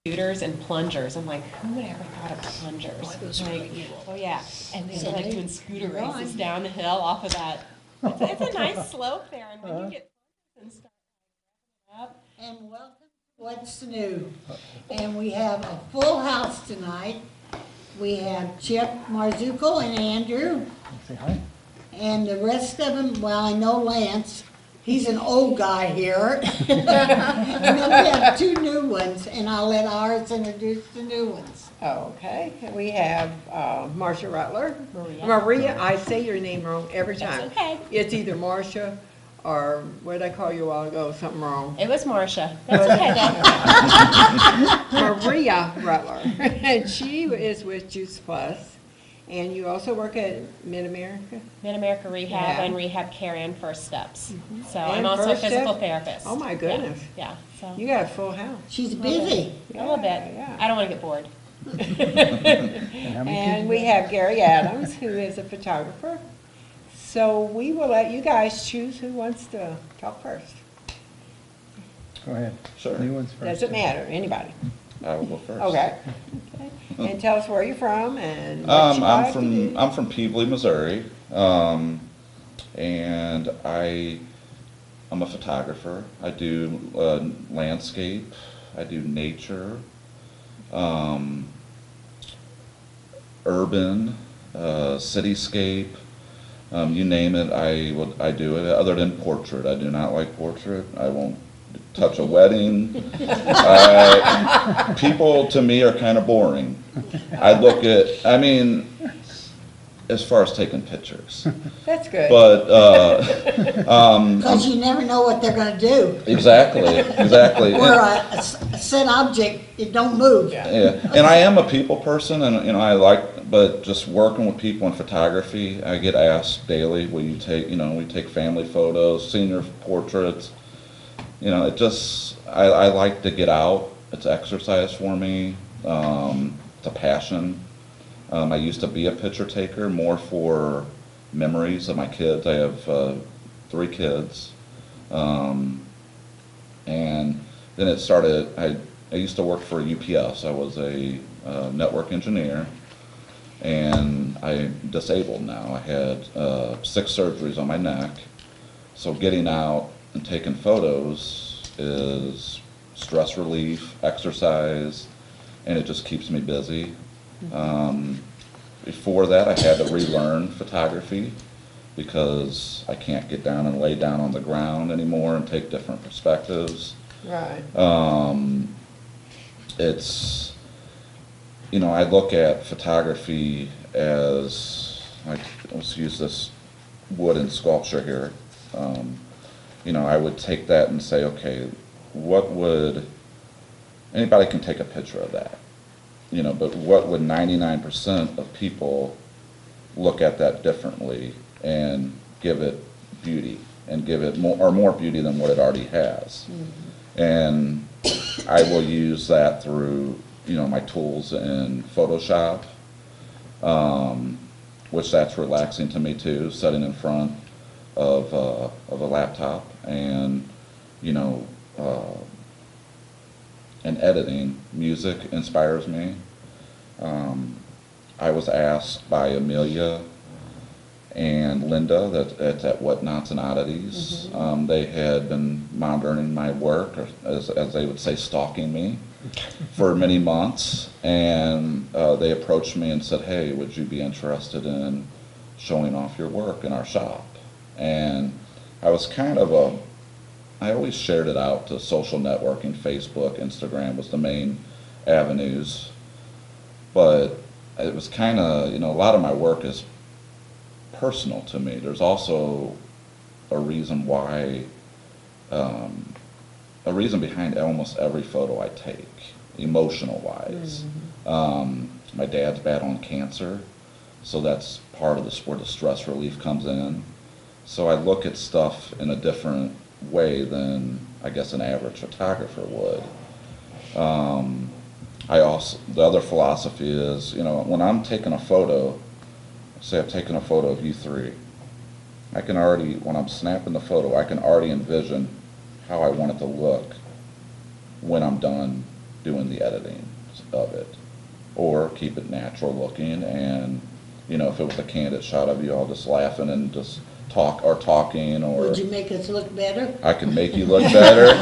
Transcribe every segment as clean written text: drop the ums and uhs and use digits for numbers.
scooters and plungers. I'm like, who would ever thought of plungers? Oh, those are Like, really cool. oh yeah, and So they're like they- doing scooter they're races on. down the hill off of that. It's a nice slope there, and when you get plungers and start up, And welcome to What's New. And we have a full house tonight. We have Chip Marzuko and Andrew. Say hi. And the rest of them, well, I know Lance. He's an old guy here. And then we have two new ones, and I'll let ours introduce the new ones. Okay, we have Marcia Rutler. Maria. Maria, I say your name wrong every That's time. okay. It's either Marcia or, what did I call you a while ago, something wrong? It was Marcia. That's okay though. Maria Rutler, and she is with Juice Plus. And you also work at Mid-America? Mid-America Rehab Yeah. and Rehab Care and First Steps. So And I'm also a First physical Step? therapist. Oh, my Yeah, goodness. Yeah, so. You got a full house. She's busy. A little bit. Yeah. I don't want to get bored. And how many And kids we you have Gary Adams, who is a photographer. So we will let you guys choose who wants to talk first. have? Go ahead. Sure. New ones first. Doesn't matter, anybody. I will go first. Okay. And tell us where you're from and what you like to do. I'm from Peebly, Missouri, and I'm a photographer. I do landscape. I do nature, urban, cityscape. You name it, I do it. Other than portrait, I do not like portrait. I won't touch a wedding. People to me are kind of boring. I mean, as far as taking pictures, That's good. but Because you never know what they're gonna do. exactly. Where a set object, it don't move. Yeah, and I am a people person, and but just working with people in photography, I get asked daily, will you take, we take family photos, senior portraits, I like to get out. It's exercise for me. It's a passion. I used to be a picture taker more for memories of my kids. I have 3 kids. And then it started, I used to work for UPS. I was a network engineer, and I'm disabled now. I had 6 surgeries on my neck. So getting out and taking photos is stress relief, exercise, and it just keeps me busy. Before that, I had to relearn photography because I can't get down and lay down on the ground anymore and take different perspectives. Right. I look at photography as, let's use this wooden sculpture here. I would take that and say, okay, anybody can take a picture of that, but what would 99% of people look at that differently and give it beauty and give it more beauty than what it already has? And I will use that through, my tools in Photoshop, which that's relaxing to me too, sitting in front of a laptop and, and editing. Music inspires me. I was asked by Amelia and Linda that's at Whatnots and Oddities. They had been monitoring my work, or as they would say, stalking me for many months, and they approached me and said, hey, would you be interested in showing off your work in our shop? And I was I always shared it out to social networking. Facebook, Instagram was the main avenues, but it was kind of, a lot of my work is personal to me. There's also a reason why, a reason behind almost every photo I take, emotional wise. My dad's battling cancer, so that's part of where the stress relief comes in. So I look at stuff in a different way than I guess an average photographer would. The other philosophy is, when I'm taking a photo, say I've taken a photo of you 3, when I'm snapping the photo, I can already envision how I want it to look when I'm done doing the editing of it, or keep it natural looking. And you know, if it was a candid shot of you all just laughing and just talking, or Would you make us look better? I can make you look better.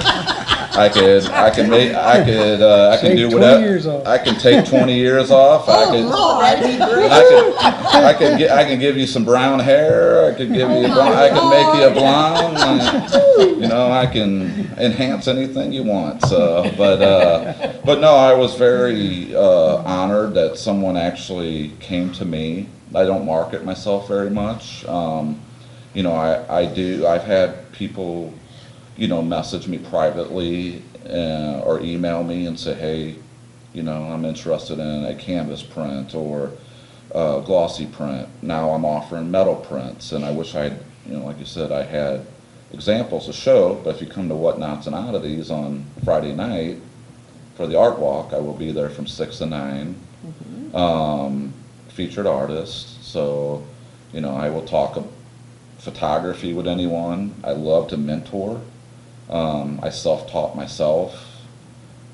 I can do 20 whatever. years off. I can take 20 years off. Oh, that'd be great. I can give you some brown hair. I could give you. I can make you a blonde. You know, I can enhance anything you want. So, but no, I was very honored that someone actually came to me. I don't market myself very much. You know, I've had people, you know, message me privately or email me and say, hey, you know, I'm interested in a canvas print or glossy print. Now I'm offering metal prints, and I wish I had, you know, like you said, I had examples to show. But if you come to Whatnots and Oddities on Friday night for the art walk, I will be there from 6 to 9. Featured artist, so you know, I will talk photography with anyone. I love to mentor. I self-taught myself,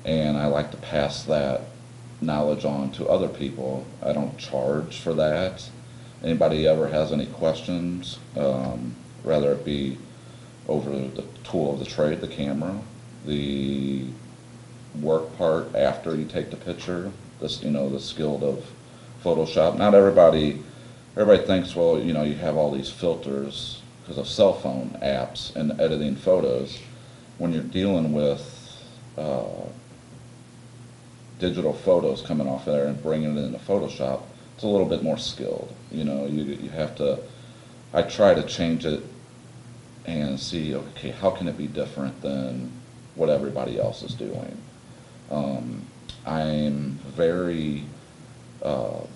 and I like to pass that knowledge on to other people. I don't charge for that. Anybody ever has any questions, whether it be over the tool of the trade, the camera, the work part after you take the picture, this, you know, the skill of Photoshop. Not everybody thinks, well, you know, you have all these filters because of cell phone apps and editing photos. When you're dealing with digital photos coming off there and bringing it into Photoshop, it's a little bit more skilled. You know, you have to, I try to change it and see, okay, how can it be different than what everybody else is doing? I'm very, a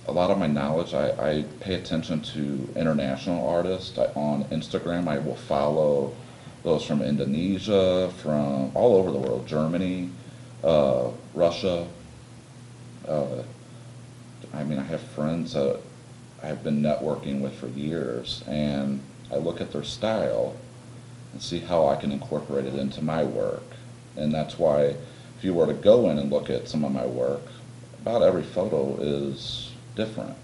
lot of my knowledge, I pay attention to international artists. On Instagram, I will follow those from Indonesia, from all over the world, Germany, Russia. I mean, I have friends that I've been networking with for years, and I look at their style and see how I can incorporate it into my work. And that's why if you were to go in and look at some of my work, about every photo is different.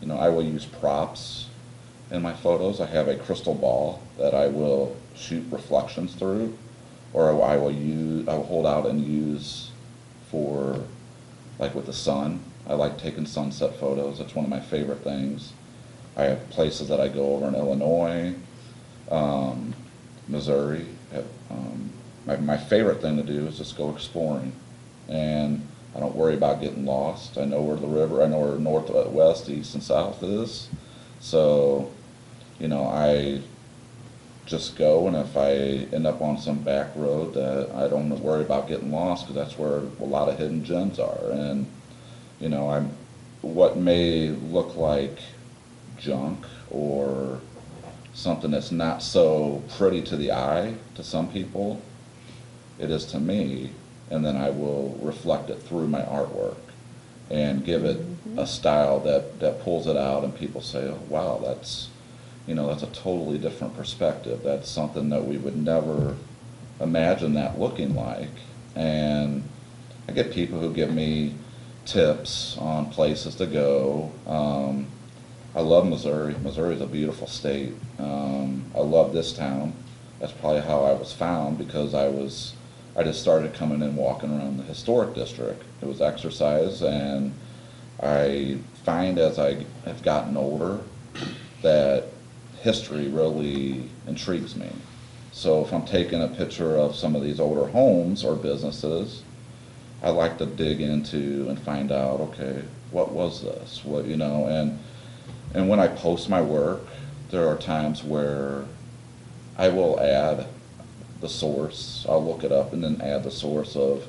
You know, I will use props in my photos. I have a crystal ball that I will shoot reflections through, or I will hold out and use for, like with the sun. I like taking sunset photos. That's one of my favorite things. I have places that I go over in Illinois, Missouri. My favorite thing to do is just go exploring, and I don't worry about getting lost. I know where the river, I know where north, west, east, and south is. So, you know, I just go, and if I end up on some back road, that I don't worry about getting lost, because that's where a lot of hidden gems are. And, you know, what may look like junk or something that's not so pretty to the eye to some people, it is to me. And then I will reflect it through my artwork and give it a style that pulls it out, and people say, oh, wow, that's, you know, that's a totally different perspective. That's something that we would never imagine that looking like. And I get people who give me tips on places to go. I love Missouri. Missouri is a beautiful state. I love this town. That's probably how I was found, because I just started coming in, walking around the historic district. It was exercise, and I find as I have gotten older that history really intrigues me. So if I'm taking a picture of some of these older homes or businesses, I like to dig into and find out, okay, what was this? What, you know, and when I post my work, there are times where I will add the source. I'll look it up and then add the source of,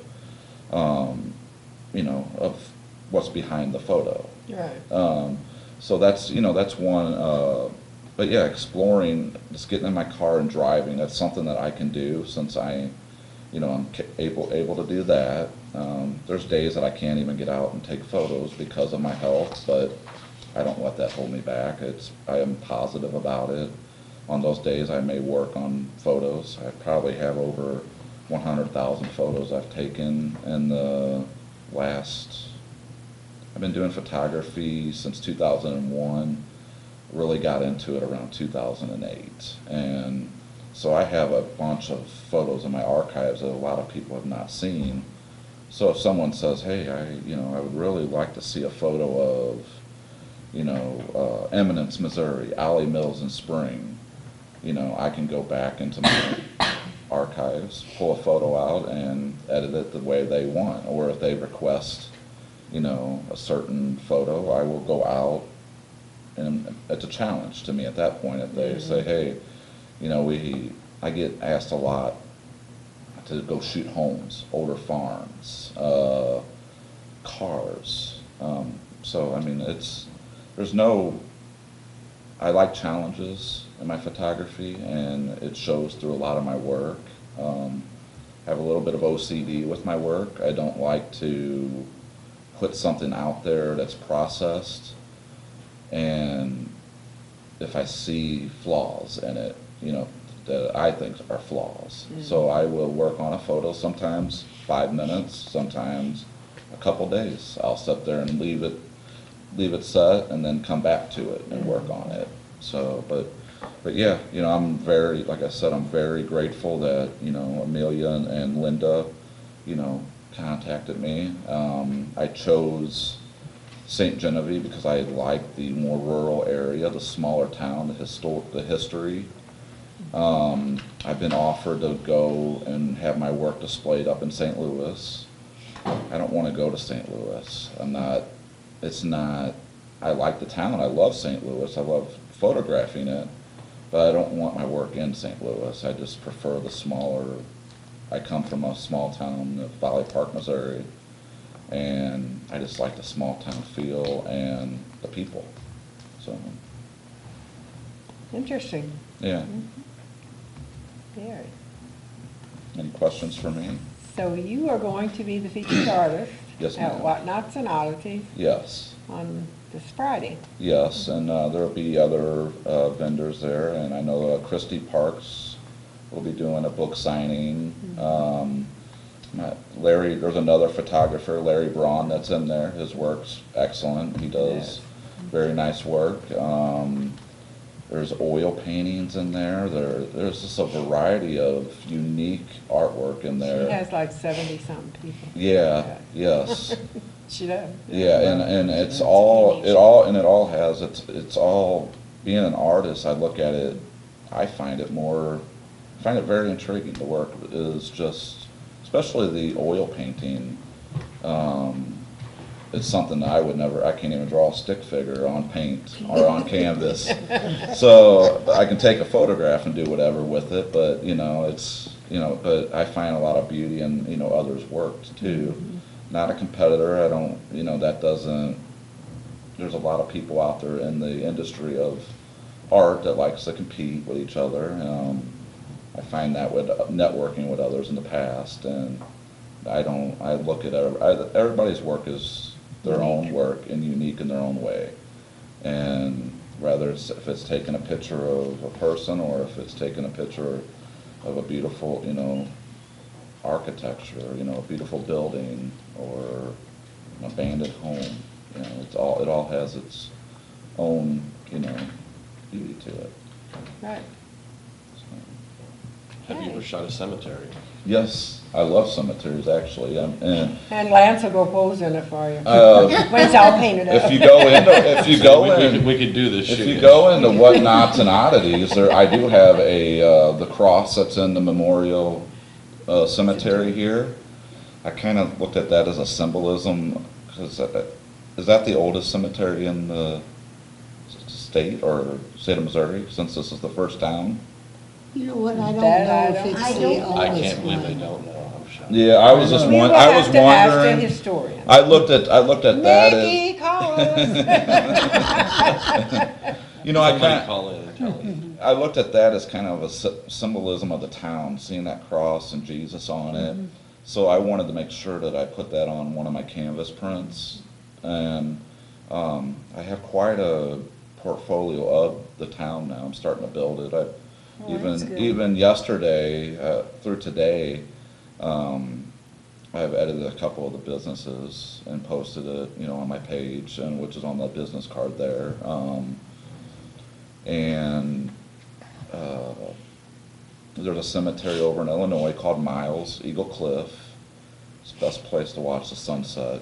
you know, of what's behind the photo. Right. So that's, you know, that's one. But yeah, exploring, just getting in my car and driving. That's something that I can do since I, you know, I'm able to do that. There's days that I can't even get out and take photos because of my health, but I don't let that hold me back. I am positive about it. On those days, I may work on photos. I probably have over 100,000 photos I've taken in the last, I've been doing photography since 2001, really got into it around 2008. And so I have a bunch of photos in my archives that a lot of people have not seen. So if someone says, hey, I would really like to see a photo of, Eminence, Missouri, Alley Mills in spring, I can go back into my archives, pull a photo out and edit it the way they want. Or if they request, a certain photo, I will go out, and it's a challenge to me at that point. If they say, hey, I get asked a lot to go shoot homes, older farms, cars. So, I mean, I like challenges in my photography, and it shows through a lot of my work. I have a little bit of OCD with my work. I don't like to put something out there that's processed, and if I see flaws in it, that I think are flaws. So I will work on a photo, sometimes 5 minutes, sometimes a couple days. I'll sit there and leave it set and then come back to it and work on it. So, but yeah, I'm very, like I said, I'm very grateful that, Amelia and Linda, contacted me. I chose St. Genevieve because I like the more rural area, the smaller town, the history. I've been offered to go and have my work displayed up in St. Louis. I don't want to go to St. Louis. I like the town. I love St. Louis. I love photographing it, but I don't want my work in St. Louis. I just prefer the smaller. I come from a small town, Valley Park, Missouri, and I just like the small town feel and the people. So, Interesting. yeah. Very. Any questions for me? So you are going to be the featured artist Yes, at ma'am. Whatnots and Oddities Yes. on this Friday. Yes, and there'll be other vendors there, and I know Christy Parks will be doing a book signing. There's another photographer, Larry Braun, that's in there. His work's excellent. He does very nice work. There's oil paintings in there. There's just a variety of unique artwork in there. She has like 70-something people. Yeah, yes. She does. Yeah, and it's all being an artist. I look at it, I find it very intriguing. The work is just, especially the oil painting. It's something that I can't even draw a stick figure on paint or on canvas. So I can take a photograph and do whatever with it, but but I find a lot of beauty in others' work too. Not a competitor. I don't, there's a lot of people out there in the industry of art that likes to compete with each other. I find that with networking with others in the past, and I look at everybody's work is their own work and unique in their own way. And if it's taking a picture of a person or if it's taking a picture of a beautiful, architecture, a beautiful building or an abandoned home, it all has its own, beauty to it. Right. So. Have you ever shot a cemetery? Yes, I love cemeteries actually. And Lance will go pose in it for you. uh, When it's all painted up. if you go in, We could do this if shoot. you go into Whatnots and Oddities, I do have the cross that's in the memorial cemetery here. I kind of looked at that as a symbolism. Is that the oldest cemetery in the state of Missouri, since this is the first town? You know what, I don't That know I if it's don't- the I oldest can't believe I one. don't know. I'm shocked. Yeah, I was just We will I was have to ask the wondering. historian. I looked at that as, Mickey Collins. Somebody call in and tell me. I looked at that as kind of a symbolism of the town, seeing that cross and Jesus on it. So I wanted to make sure that I put that on one of my canvas prints. And I have quite a portfolio of the town now. I'm starting to build it. Oh, that's good. Even yesterday through today, I've edited a couple of the businesses and posted it, on my page, and which is on the business card there. And there's a cemetery over in Illinois called Miles Eagle Cliff. It's the best place to watch the sunset.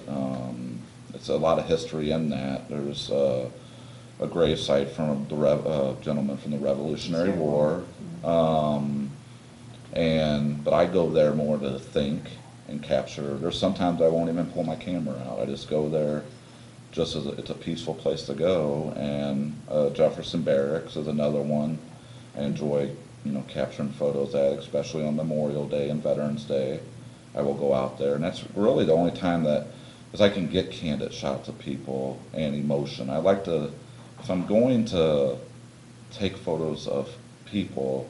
It's a lot of history in that. There's a grave site from the gentleman from the Revolutionary War. But I go there more to think and capture. There's sometimes I won't even pull my camera out. I just go there just as it's a peaceful place to go. And Jefferson Barracks is another one. I enjoy, capturing photos at, especially on Memorial Day and Veterans Day. I will go out there, and that's really the only time that, because I can get candid shots of people and emotion. I like to, if I'm going to take photos of people,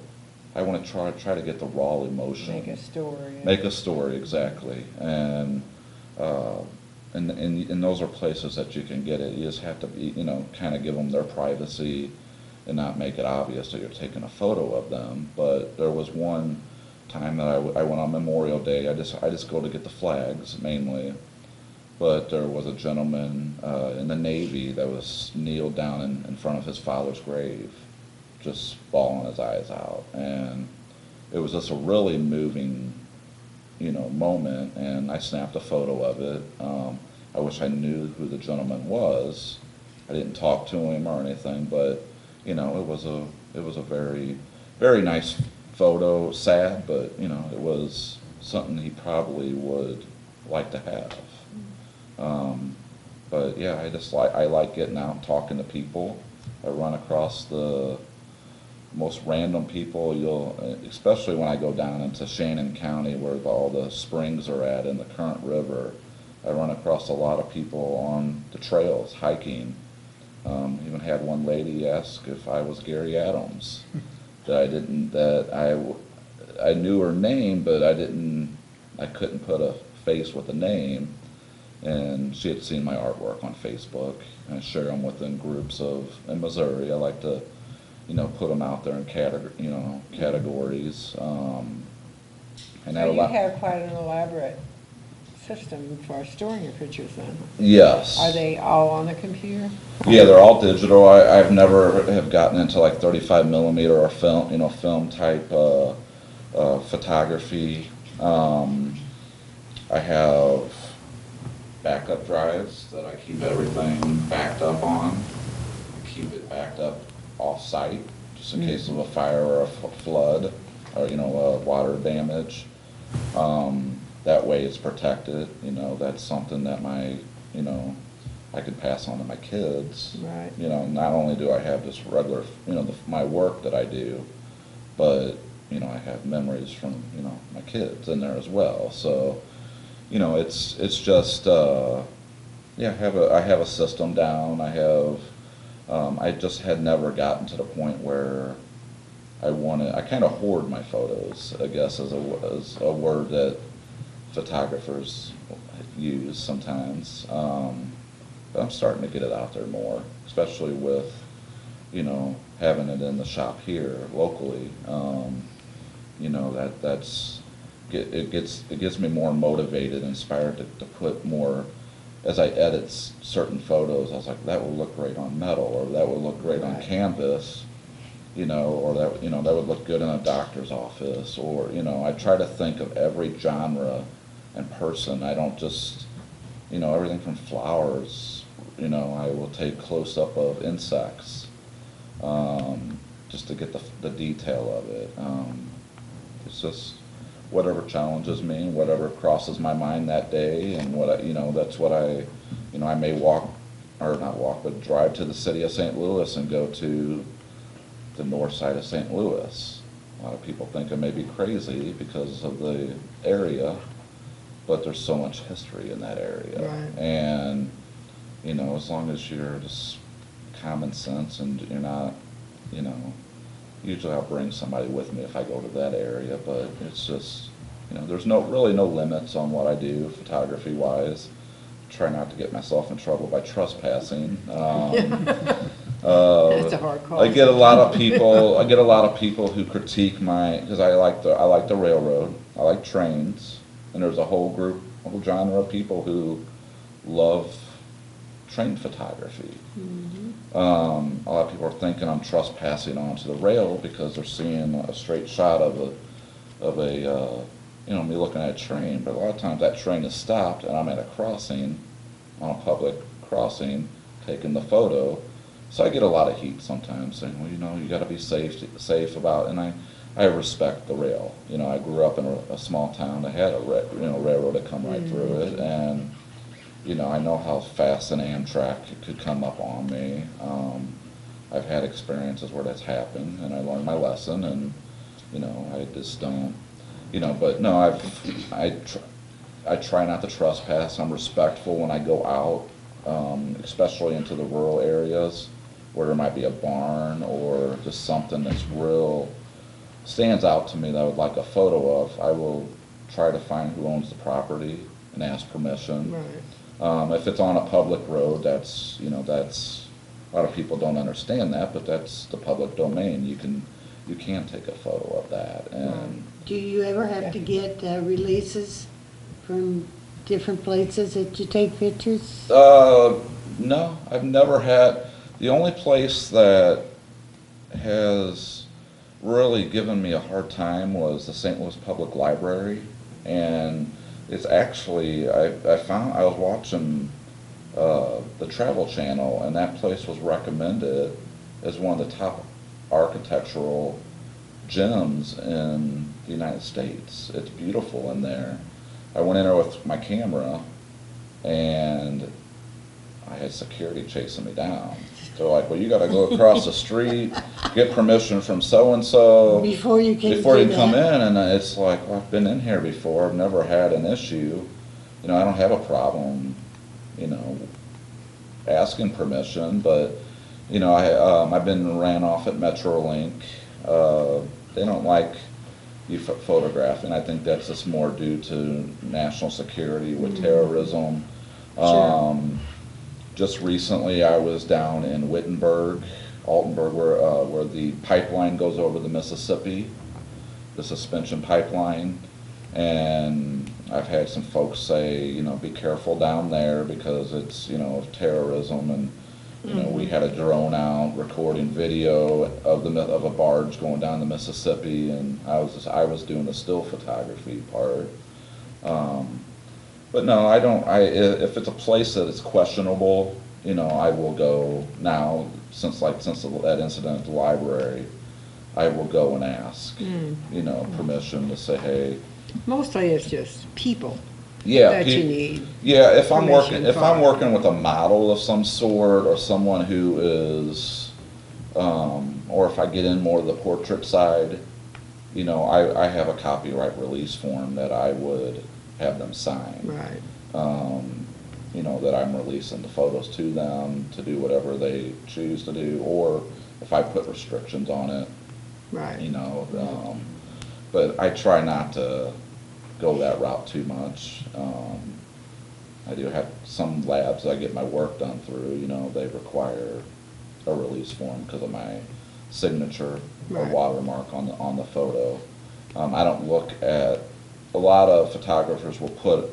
I want to try to get the raw emotion. Make a story. Make a story, exactly. And those are places that you can get it. You just have to be, kind of give them their privacy and not make it obvious that you're taking a photo of them. But there was one time that I went on Memorial Day. I just go to get the flags mainly. But there was a gentleman in the Navy that was kneeled down in front of his father's grave, just bawling his eyes out. And it was just a really moving, moment, and I snapped a photo of it. I wish I knew who the gentleman was. I didn't talk to him or anything, but, it was a very, very nice photo, sad, but, it was something he probably would like to have. But yeah, I like getting out and talking to people. I run across the most random people, especially when I go down into Shannon County where all the springs are at in the Current River. I run across a lot of people on the trails hiking. Even had one lady ask if I was Gary Adams. I knew her name, but I couldn't put a face with a name. And she had seen my artwork on Facebook, and I share them within groups in Missouri. I like to, put them out there in categories. And So you have quite an elaborate system for storing your pictures then? Yes. Are they all on the computer? Yeah, they're all digital. I've never have gotten into like 35 millimeter or film, film type photography. I have backup drives that I keep everything backed up on. I keep it backed up off-site, just in case of a fire or a flood, or water damage. That way it's protected. That's something that I could pass on to my kids. Right. Not only do I have this regular, my work that I do, but I have memories from my kids in there as well. So. It's just I have a system down. I just had never gotten to the point where I kind of hoard my photos, I guess, as a word that photographers use sometimes. But I'm starting to get it out there more, especially with having it in the shop here locally. It gets me more motivated, inspired to put more. As I edit certain photos, I was like, that would look great on metal, or that would look great on canvas, or that would look good in a doctor's office, or I try to think of every genre and person. I don't just everything from flowers. I will take close up of insects, just to get the detail of it. It's just whatever challenges me, whatever crosses my mind that day, and that's what I may but drive to the city of St. Louis and go to the north side of St. Louis. A lot of people think I may be crazy because of the area, but there's so much history in that area. Right. And, as long as you're just common sense and you're not, usually I'll bring somebody with me if I go to that area, but it's just, there's really no limits on what I do photography-wise. Try not to get myself in trouble by trespassing. That's a hard call. I get a lot of people who critique because I like the railroad. I like trains. And there's a whole genre of people who love train photography. A lot of people are thinking I'm trespassing onto the rail because they're seeing a straight shot of me looking at a train, but a lot of times that train is stopped and I'm at a crossing, on a public crossing, taking the photo. So I get a lot of heat sometimes saying, well, you gotta be safe about, and I respect the rail. I grew up in a small town that had a railroad that come right through it, and I know how fast an Amtrak could come up on me. I've had experiences where that's happened, and I learned my lesson, and I just don't, but no, I try not to trespass. I'm respectful when I go out, especially into the rural areas where there might be a barn or just something that's stands out to me that I would like a photo of. I will try to find who owns the property and ask permission. Right. If it's on a public road, that's a lot of people don't understand that, but that's the public domain. You can take a photo of that. And Do you ever have to get releases from different places that you take pictures? no, I've never had. The only place that has really given me a hard time was the St. Louis Public Library, and it's actually, I was watching the Travel Channel, and that place was recommended as one of the top architectural gems in the United States. It's beautiful in there. I went in there with my camera, and I had security chasing me down. They're like, well, you gotta go across the street, get permission from so-and-so. Before you can Before do you come that. in, and it's like, well, I've been in here before, I've never had an issue. I don't have a problem, asking permission, but, I've been ran off at Metrolink. They don't like you photographing. I think that's just more due to national security with terrorism. Just recently, I was down in Wittenberg, Altenburg, where the pipeline goes over the Mississippi, the suspension pipeline, and I've had some folks say, be careful down there because it's, of terrorism, and we had a drone out recording video of a barge going down the Mississippi, and I was doing the still photography part. But no, I don't. If it's a place that is questionable, I will go now. Since that incident at the library, I will go and ask, permission to say, hey. Mostly it's just people Yeah, that you need. Yeah, if I'm permission working with a model of some sort or someone who is, or if I get in more of the portrait side, I have a copyright release form that I would have them sign. Right. That I'm releasing the photos to them to do whatever they choose to do, or if I put restrictions on it, Right. But I try not to go that route too much. I do have some labs I get my work done through, they require a release form because of my signature or Right. watermark on the photo. I don't look at, a lot of photographers will put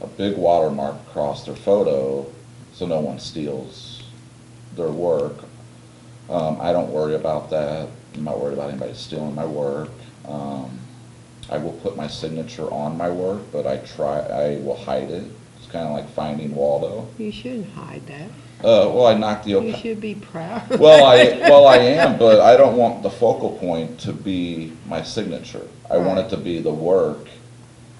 a big watermark across their photo so no one steals their work. I don't worry about that. I'm not worried about anybody stealing my work. I will put my signature on my work, but I will hide it. It's kind of like Finding Waldo. You shouldn't hide that. Well, I knocked the You should be proud. well, I am, but I don't want the focal point to be my signature. I want it to be the work,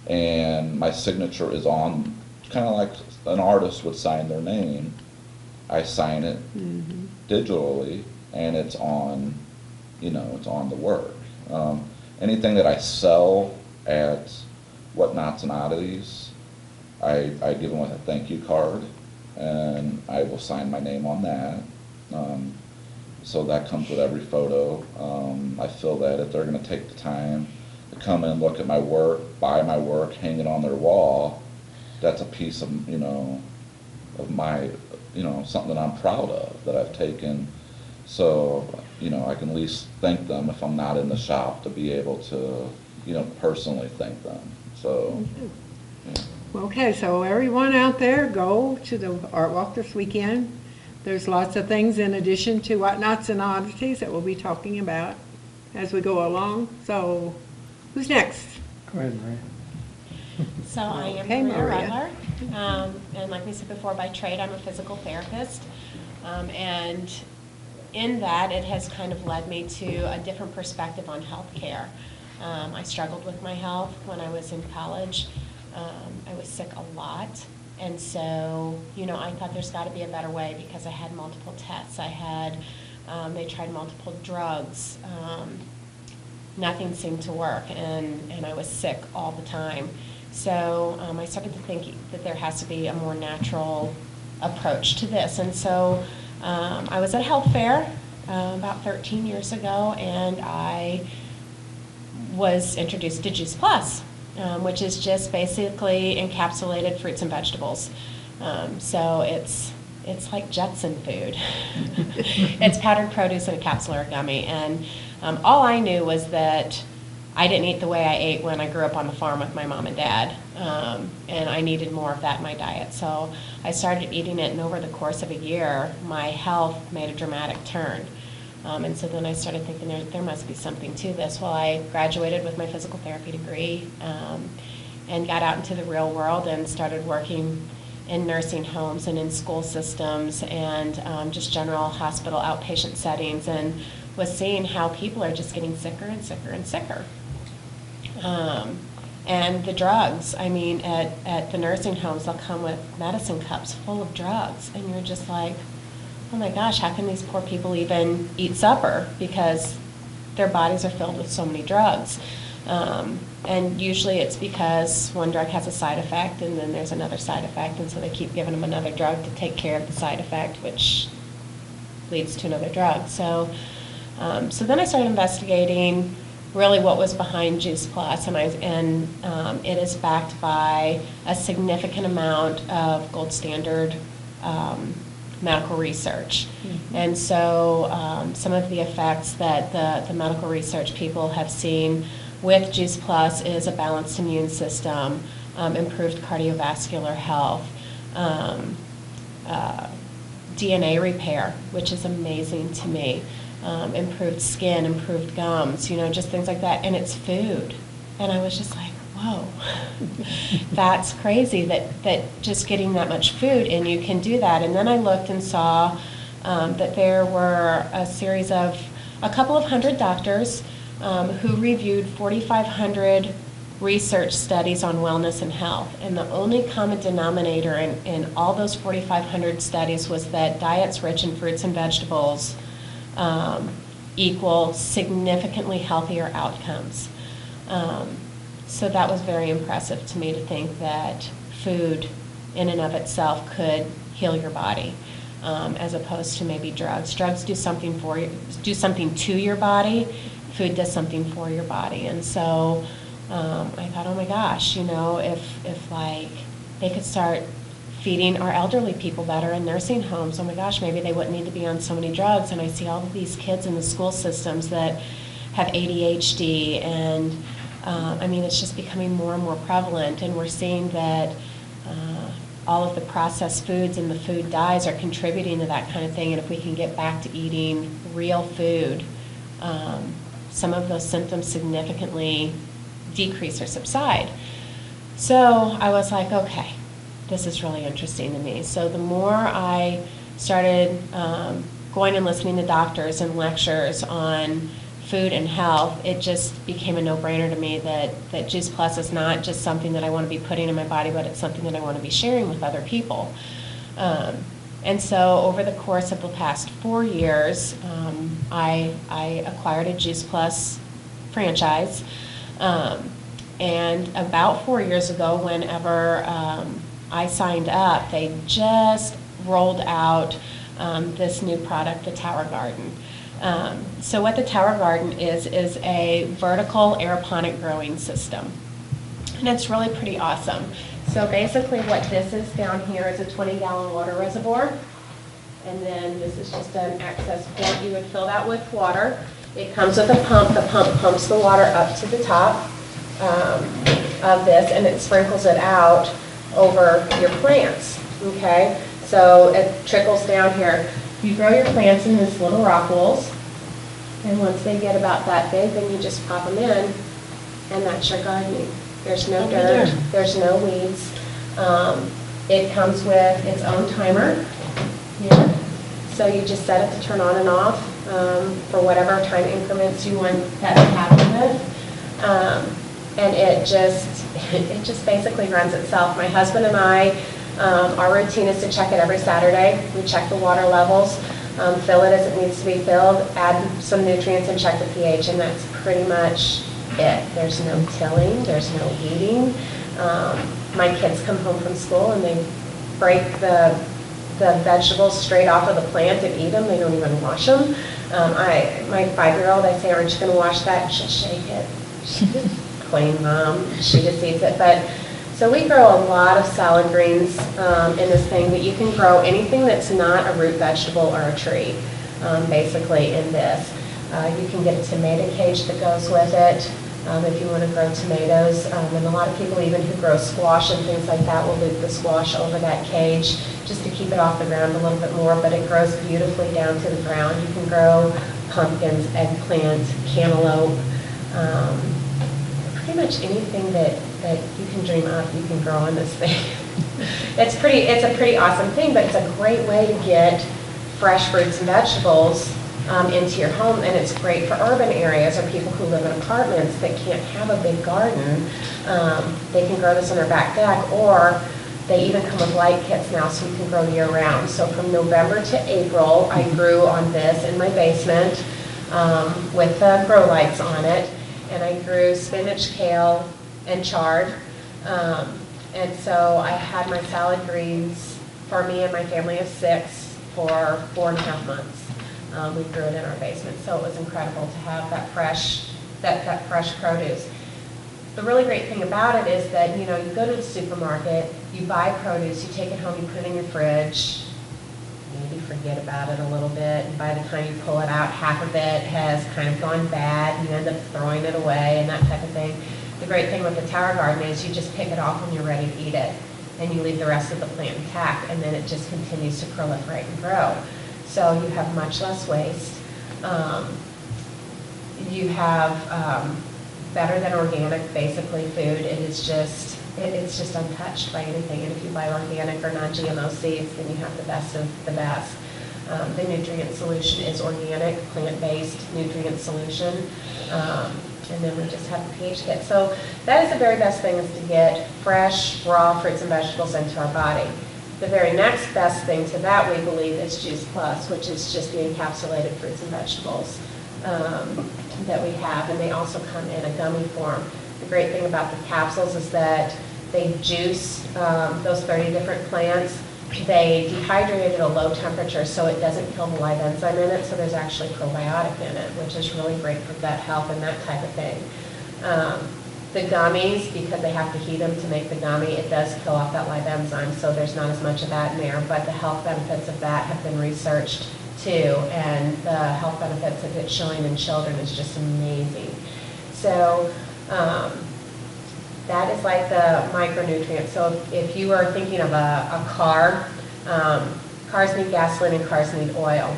and my signature is on, kind of like an artist would sign their name. I sign it digitally, and it's on, it's on the work. Anything that I sell at Whatnots and Oddities, I give them a thank you card, and I will sign my name on that. So that comes with every photo. I feel that if they're going to take the time to come in and look at my work, buy my work, hang it on their wall, that's a piece of, of my, something that I'm proud of, that I've taken. So, I can at least thank them if I'm not in the shop, to be able to, personally thank them. So, Okay, so everyone out there, go to the Art Walk this weekend. There's lots of things in addition to Whatnots and Oddities that we'll be talking about as we go along. So, who's next? Go ahead, Maria. So I am Okay, Maria Maria. Rudler, and like we said before, by trade, I'm a physical therapist. And in that, it has kind of led me to a different perspective on healthcare. I struggled with my health when I was in college. I was sick a lot. And so, I thought there's got to be a better way because I had multiple tests. They tried multiple drugs. Nothing seemed to work, and I was sick all the time. So I started to think that there has to be a more natural approach to this. And so I was at a health fair about 13 years ago, and I was introduced to Juice Plus, which is just basically encapsulated fruits and vegetables. So it's like Jetson food. It's powdered produce in a capsule or a gummy. And all I knew was that I didn't eat the way I ate when I grew up on the farm with my mom and dad. And I needed more of that in my diet. So I started eating it, and over the course of a year, my health made a dramatic turn. And so then I started thinking there must be something to this. Well, I graduated with my physical therapy degree and got out into the real world and started working in nursing homes and in school systems and just general hospital outpatient settings, and was seeing how people are just getting sicker and sicker and sicker. And the drugs, at the nursing homes, they'll come with medicine cups full of drugs, and you're just like, oh my gosh, how can these poor people even eat supper? Because their bodies are filled with so many drugs. And usually it's because one drug has a side effect, and then there's another side effect, and so they keep giving them another drug to take care of the side effect, which leads to another drug. So then I started investigating really what was behind Juice Plus, and it is backed by a significant amount of gold standard medical research. Mm-hmm. And so some of the effects that the medical research people have seen with Juice Plus is a balanced immune system, improved cardiovascular health, DNA repair, which is amazing to me, improved skin, improved gums, just things like that. And it's food. And I was just like, whoa, that's crazy that just getting that much food and you can do that. And then I looked and saw that there were a couple of hundred doctors who reviewed 4,500 research studies on wellness and health. And the only common denominator in all those 4,500 studies was that diets rich in fruits and vegetables equal significantly healthier outcomes. So that was very impressive to me to think that food in and of itself could heal your body, as opposed to maybe drugs. Drugs do something to your body. Food does something for your body. And so I thought, oh my gosh, if like they could start feeding our elderly people better in nursing homes, oh my gosh, maybe they wouldn't need to be on so many drugs. And I see all of these kids in the school systems that have ADHD, and it's just becoming more and more prevalent, and we're seeing that all of the processed foods and the food dyes are contributing to that kind of thing. And if we can get back to eating real food, some of those symptoms significantly decrease or subside. So I was like, okay, this is really interesting to me. So the more I started going and listening to doctors and lectures on food and health, it just became a no-brainer to me that Juice Plus is not just something that I want to be putting in my body, but it's something that I want to be sharing with other people. And so over the course of the past 4 years, I acquired a Juice Plus franchise. And about 4 years ago, whenever I signed up, they just rolled out this new product, the Tower Garden. So what the Tower Garden is a vertical aeroponic growing system. And it's really pretty awesome. So basically what this is down here is a 20-gallon water reservoir. And then this is just an access point you would fill that with water. It comes with a pump. The pump pumps the water up to the top of this, and it sprinkles it out over your plants, okay? So it trickles down here. You grow your plants in these little rock wools, and once they get about that big, then you just pop them in, and that's your gardening. There's no dirt, there's no weeds. It comes with its own timer here. So you just set it to turn on and off for whatever time increments you want that to happen with. And it just basically runs itself. My husband and I, our routine is to check it every Saturday. We check the water levels, fill it as it needs to be filled, add some nutrients and check the pH, and that's pretty much it. There's no tilling, there's no weeding. My kids come home from school and they break the vegetables straight off of the plant and eat them. They don't even wash them. My 5-year-old, I say, aren't you going to wash that? And she'll shake it. Clean mom. She just eats it. But so we grow a lot of salad greens in this thing, but you can grow anything that's not a root vegetable or a tree, basically in this. You can get a tomato cage that goes with it. If you want to grow tomatoes, and a lot of people even who grow squash and things like that will loop the squash over that cage just to keep it off the ground a little bit more, but it grows beautifully down to the ground. You can grow pumpkins, eggplant, cantaloupe, pretty much anything that you can dream up, you can grow on this thing. It's a pretty awesome thing, but it's a great way to get fresh fruits and vegetables into your home, and it's great for urban areas or people who live in apartments that can't have a big garden. They can grow this on their back deck, or they even come with light kits now, so you can grow year-round. So from November to April, I grew on this in my basement with grow lights on it, and I grew spinach, kale, and chard. And so I had my salad greens for me and my family of 6 for 4.5 months. We grew it in our basement, so it was incredible to have that fresh produce. The really great thing about it is that, you go to the supermarket, you buy produce, you take it home, you put it in your fridge, maybe forget about it a little bit, and by the time you pull it out, half of it has kind of gone bad, and you end up throwing it away and that type of thing. The great thing with the tower garden is you just pick it off when you're ready to eat it, and you leave the rest of the plant intact, and then it just continues to proliferate and grow. So you have much less waste. You have better than organic, basically, food. It's just untouched by anything. And if you buy organic or non-GMO seeds, then you have the best of the best. The nutrient solution is organic, plant-based nutrient solution. And then we just have the pH kit. So that is the very best thing, is to get fresh, raw fruits and vegetables into our body. The very next best thing to that, we believe, is Juice Plus, which is just the encapsulated fruits and vegetables that we have, and they also come in a gummy form. The great thing about the capsules is that they juice those 30 different plants. They dehydrate it at a low temperature so it doesn't kill the live enzyme in it, so there's actually probiotic in it, which is really great for gut health and that type of thing. The gummies, because they have to heat them to make the gummy, it does kill off that live enzyme, so there's not as much of that in there, but the health benefits of that have been researched too, and the health benefits of it showing in children is just amazing. So that is like the micronutrients. So if you are thinking of a car, cars need gasoline and cars need oil.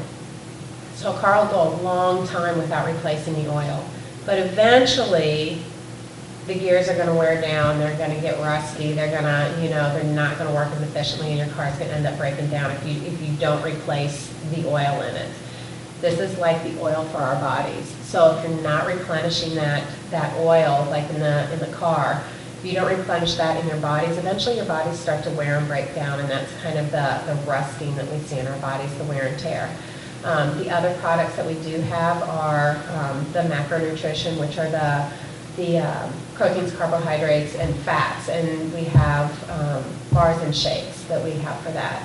So a car will go a long time without replacing the oil, but eventually the gears are going to wear down, they're going to get rusty, they're going to, they're not going to work as efficiently, and your car's going to end up breaking down if you don't replace the oil in it. This is like the oil for our bodies. So if you're not replenishing that oil, like in the car, if you don't replenish that in your bodies, eventually your bodies start to wear and break down, and that's kind of the rusting that we see in our bodies, the wear and tear. The other products that we do have are the macronutrition, which are the proteins, carbohydrates, and fats, and we have bars and shakes that we have for that.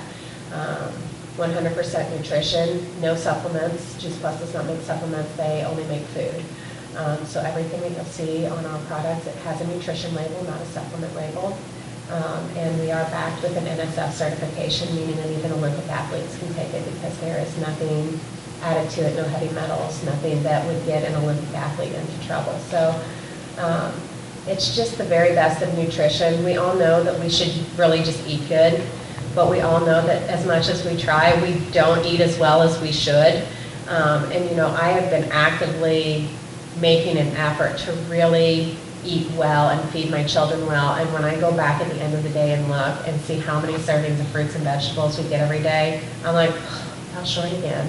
100% nutrition, no supplements. Juice Plus does not make supplements, they only make food. So everything that you'll see on our products, it has a nutrition label, not a supplement label. And we are backed with an NSF certification, meaning that even Olympic athletes can take it, because there is nothing added to it, no heavy metals, nothing that would get an Olympic athlete into trouble. So It's just the very best of nutrition. We all know that we should really just eat good, but we all know that as much as we try, we don't eat as well as we should. And you know, I have been actively making an effort to really eat well and feed my children well. And when I go back at the end of the day and look and see how many servings of fruits and vegetables we get every day, I'm like, how short again?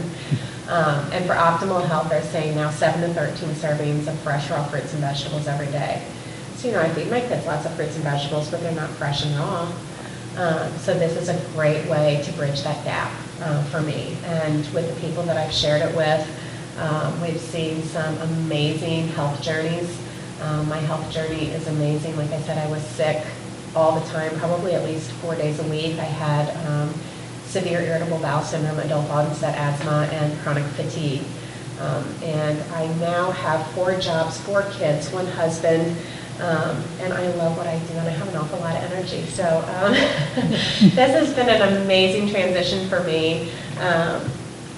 And for optimal health, they're saying now 7 to 13 servings of fresh raw fruits and vegetables every day. So, you know, I feed my kids lots of fruits and vegetables, but they're not fresh and raw. So this is a great way to bridge that gap for me. And with the people that I've shared it with, we've seen some amazing health journeys. My health journey is amazing. Like I said, I was sick all the time, probably at least 4 days a week. I had severe irritable bowel syndrome, adult onset asthma, and chronic fatigue. And I now have 4 jobs, 4 kids, 1 husband, and I love what I do, and I have an awful lot of energy. So this has been an amazing transition for me.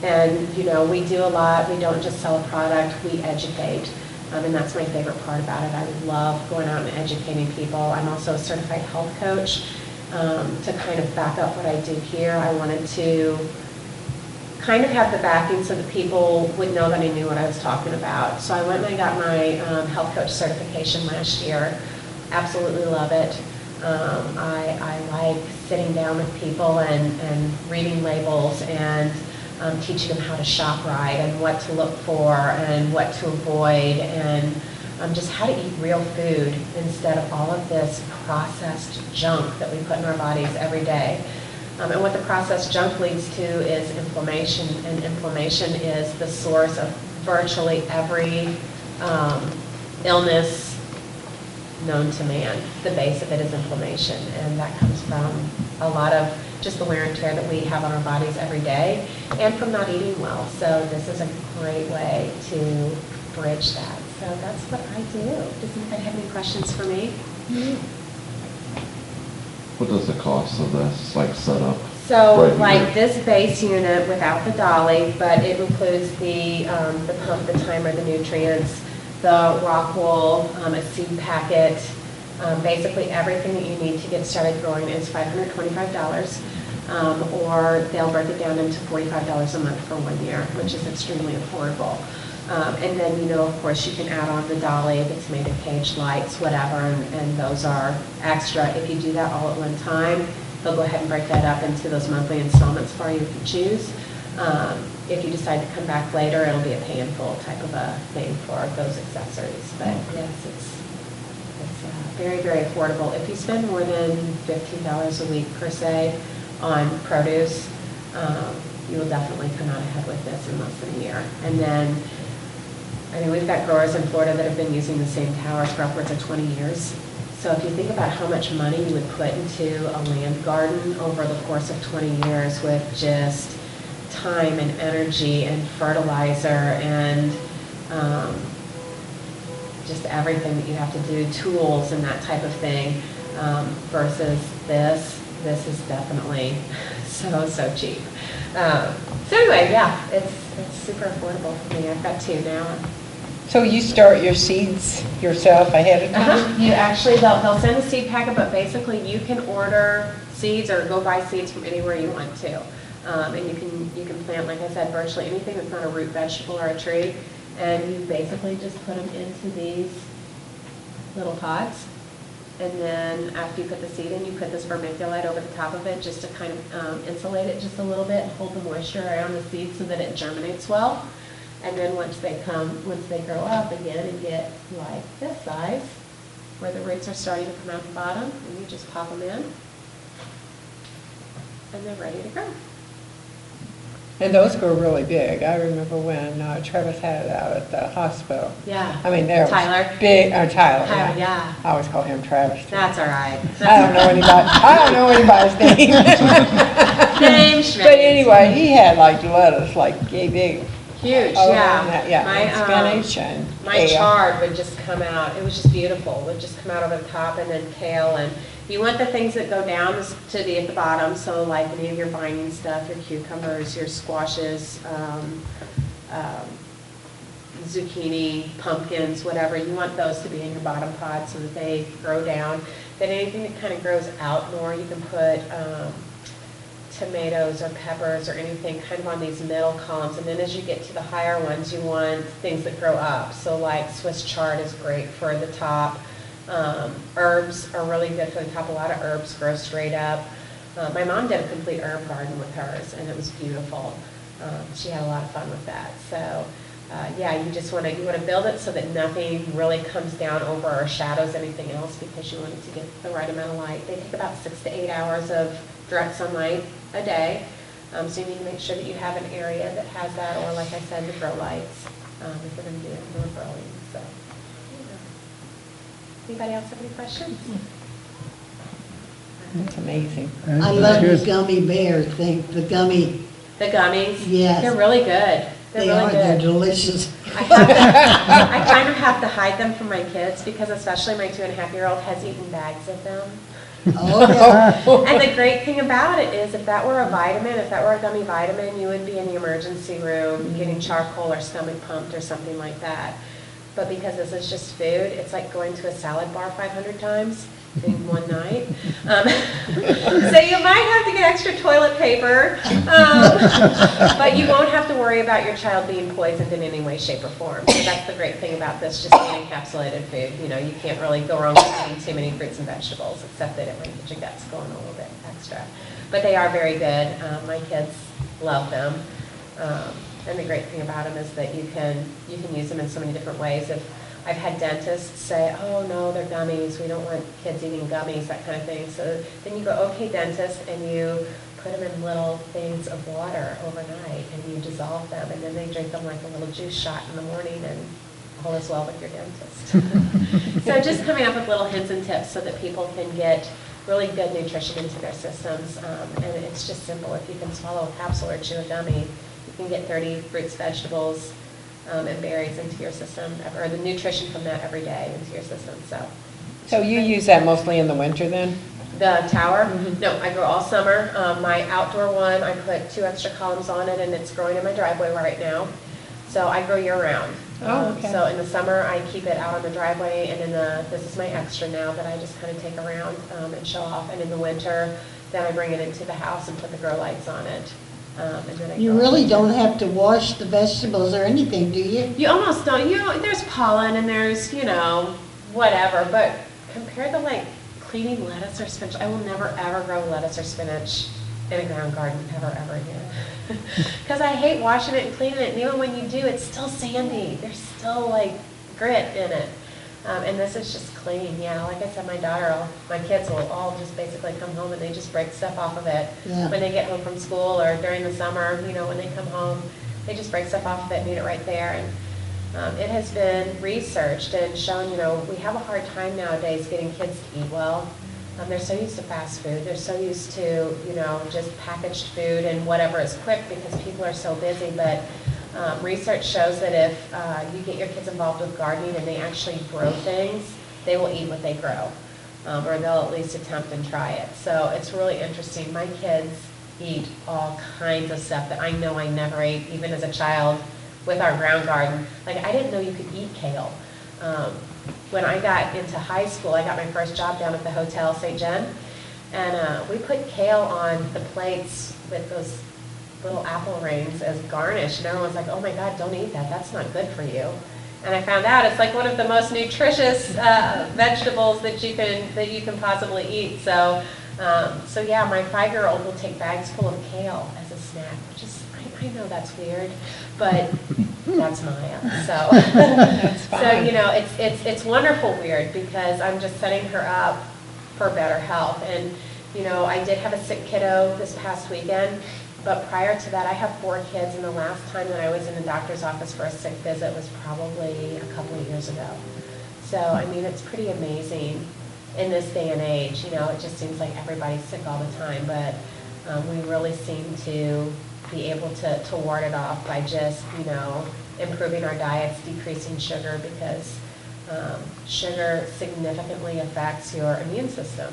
And, you know, we do a lot. We don't just sell a product, we educate. And that's my favorite part about it. I love going out and educating people. I'm also a certified health coach. To kind of back up what I do here, I wanted to kind of have the backing so that people would know that I knew what I was talking about. So I went and I got my health coach certification last year. Absolutely love it. I like sitting down with people and reading labels and teaching them how to shop right and what to look for and what to avoid and just how to eat real food instead of all of this processed junk that we put in our bodies every day. And what the processed junk leads to is inflammation, and inflammation is the source of virtually every illness known to man. The base of it is inflammation, and that comes from a lot of just the wear and tear that we have on our bodies every day, and from not eating well. So this is a great way to bridge that. So that's what I do. Does anybody have any questions for me? What does the cost of this, like, set up? So, right like here? this base unit without the dolly, but it includes the pump, the timer, the nutrients, the rock wool, a seed packet, basically everything that you need to get started growing is $525, or they'll break it down into $45 a month for 1 year, which is extremely affordable. And then, you know, of course, you can add on the dolly if it's made of cage lights, whatever, and those are extra. If you do that all at one time, they'll go ahead and break that up into those monthly installments for you if you choose. If you decide to come back later, it'll be a pay in full type of a thing for those accessories. But yes, it's very, very affordable. If you spend more than $15 a week per se on produce, you will definitely come out ahead with this in less than a year. And then, I mean, we've got growers in Florida that have been using the same towers for upwards of 20 years. So if you think about how much money you would put into a land garden over the course of 20 years with just time and energy and fertilizer and just everything that you have to do, tools and that type of thing, versus this is definitely so cheap. So anyway, yeah, it's super affordable for me. I've got 2 now. So you start your seeds yourself ahead of time? You actually, they'll send a seed packet, but basically you can order seeds or go buy seeds from anywhere you want to. And you can plant, like I said, virtually anything that's not a root vegetable or a tree. And you basically just put them into these little pots. And then after you put the seed in, you put this vermiculite over the top of it just to kind of insulate it just a little bit and hold the moisture around the seed so that it germinates well. And then once they grow up again and get like this size, where the roots are starting to come out the bottom, and you just pop them in, and they're ready to grow. And those grow really big. I remember when Travis had it out at the hospital. Yeah. I mean, they're Tyler. big. Tyler. Tyler, yeah. I always call him Travis. That's all right. I don't know anybody's name. Name, But anyway, he had like lettuce, like yay big. Huge, Oh, yeah. yeah, My, spinach and my kale. chard would just come out. It was just beautiful. It would just come out over the top, and then kale. And you want the things that go down at the bottom. So like any of your binding stuff, your cucumbers, your squashes, zucchini, pumpkins, whatever, you want those to be in your bottom pod so that they grow down. Then anything that kind of grows out more, you can put tomatoes or peppers or anything kind of on these middle columns. And then as you get to the higher ones, you want things that grow up. So like Swiss chard is great for the top. Herbs are really good for the top. A lot of herbs grow straight up. My mom did a complete herb garden with hers, and it was beautiful. She had a lot of fun with that. So, yeah, you want to build it so that nothing really comes down over or shadows anything else, because you want it to get the right amount of light. They take about 6 to 8 hours of direct sunlight a day. So you need to make sure that you have an area that has that, or like I said, the grow lights, if you're going to do indoor growing. So, yeah. Anybody else have any questions? That's amazing. I love the gummy bear thing, the gummies, Yes. They're really good. They're they really are, good. they're delicious. I kind of have to hide them from my kids, because especially my 2.5-year-old has eaten bags of them. Oh, yeah. And the great thing about it is, if that were a vitamin, if that were a gummy vitamin, you would be in the emergency room getting charcoal or stomach pumped or something like that. But because this is just food, it's like going to a salad bar 500 times in one night. So you might have to get extra toilet paper, but you won't have to worry about your child being poisoned in any way, shape, or form. So that's the great thing about this, just being encapsulated food. You know, you can't really go wrong with eating too many fruits and vegetables, except that it might get your guts going a little bit extra. But they are very good. My kids love them. And the great thing about them is that you can use them in so many different ways. If I've had dentists say, oh no, they're gummies, we don't want kids eating gummies, that kind of thing. So then you go, okay, dentist, and you put them in little things of water overnight, and you dissolve them, and then they drink them like a little juice shot in the morning, and all is well with your dentist. So just coming up with little hints and tips so that people can get really good nutrition into their systems. And it's just simple. If you can swallow a capsule or chew a gummy, you can get 30 fruits, vegetables, and berries into your system, or the nutrition from that every day into your system. So you use that mostly in the winter then? The tower? No, I grow all summer. My outdoor one, I put 2 extra columns on it, and it's growing in my driveway right now. So I grow year round. Oh, okay. So in the summer, I keep it out on the driveway, and this is my extra now that I just kind of take around and show off. And in the winter, then I bring it into the house and put the grow lights on it. And then You really don't have to wash the vegetables or anything, do you? You almost don't. There's pollen and there's, whatever. But compared to like cleaning lettuce or spinach, I will never ever grow lettuce or spinach in a ground garden, ever again. Because I hate washing it and cleaning it. And even when you do, it's still sandy. There's still like grit in it. And this is just clean. Yeah, like I said, my kids will all just basically come home and they just break stuff off of it. Yeah. When they get home from school or during the summer, when they come home, they just break stuff off of it and eat it right there. And it has been researched and shown, we have a hard time nowadays getting kids to eat well. They're so used to fast food. They're so used to, just packaged food and whatever is quick because people are so busy. But research shows that if you get your kids involved with gardening and they actually grow things, they will eat what they grow, or they'll at least attempt and try it. So it's really interesting. My kids eat all kinds of stuff that I know I never ate, even as a child, with our ground garden. Like, I didn't know you could eat kale. When I got into high school, I got my first job down at the Hotel St. John, and we put kale on the plates with those little apple rings as garnish, and everyone's like, oh my God, don't eat that, that's not good for you. And I found out it's like one of the most nutritious vegetables that you can possibly eat. So yeah, my 5-year-old will take bags full of kale as a snack, which is, I know that's weird, but that's Maya. So, That's fine. so it's wonderful weird because I'm just setting her up for better health. And I did have a sick kiddo this past weekend. But prior to that, I have 4 kids, and the last time that I was in the doctor's office for a sick visit was probably a couple of years ago. So, it's pretty amazing in this day and age. It just seems like everybody's sick all the time, but we really seem to be able to ward it off by just, improving our diets, decreasing sugar, because sugar significantly affects your immune system.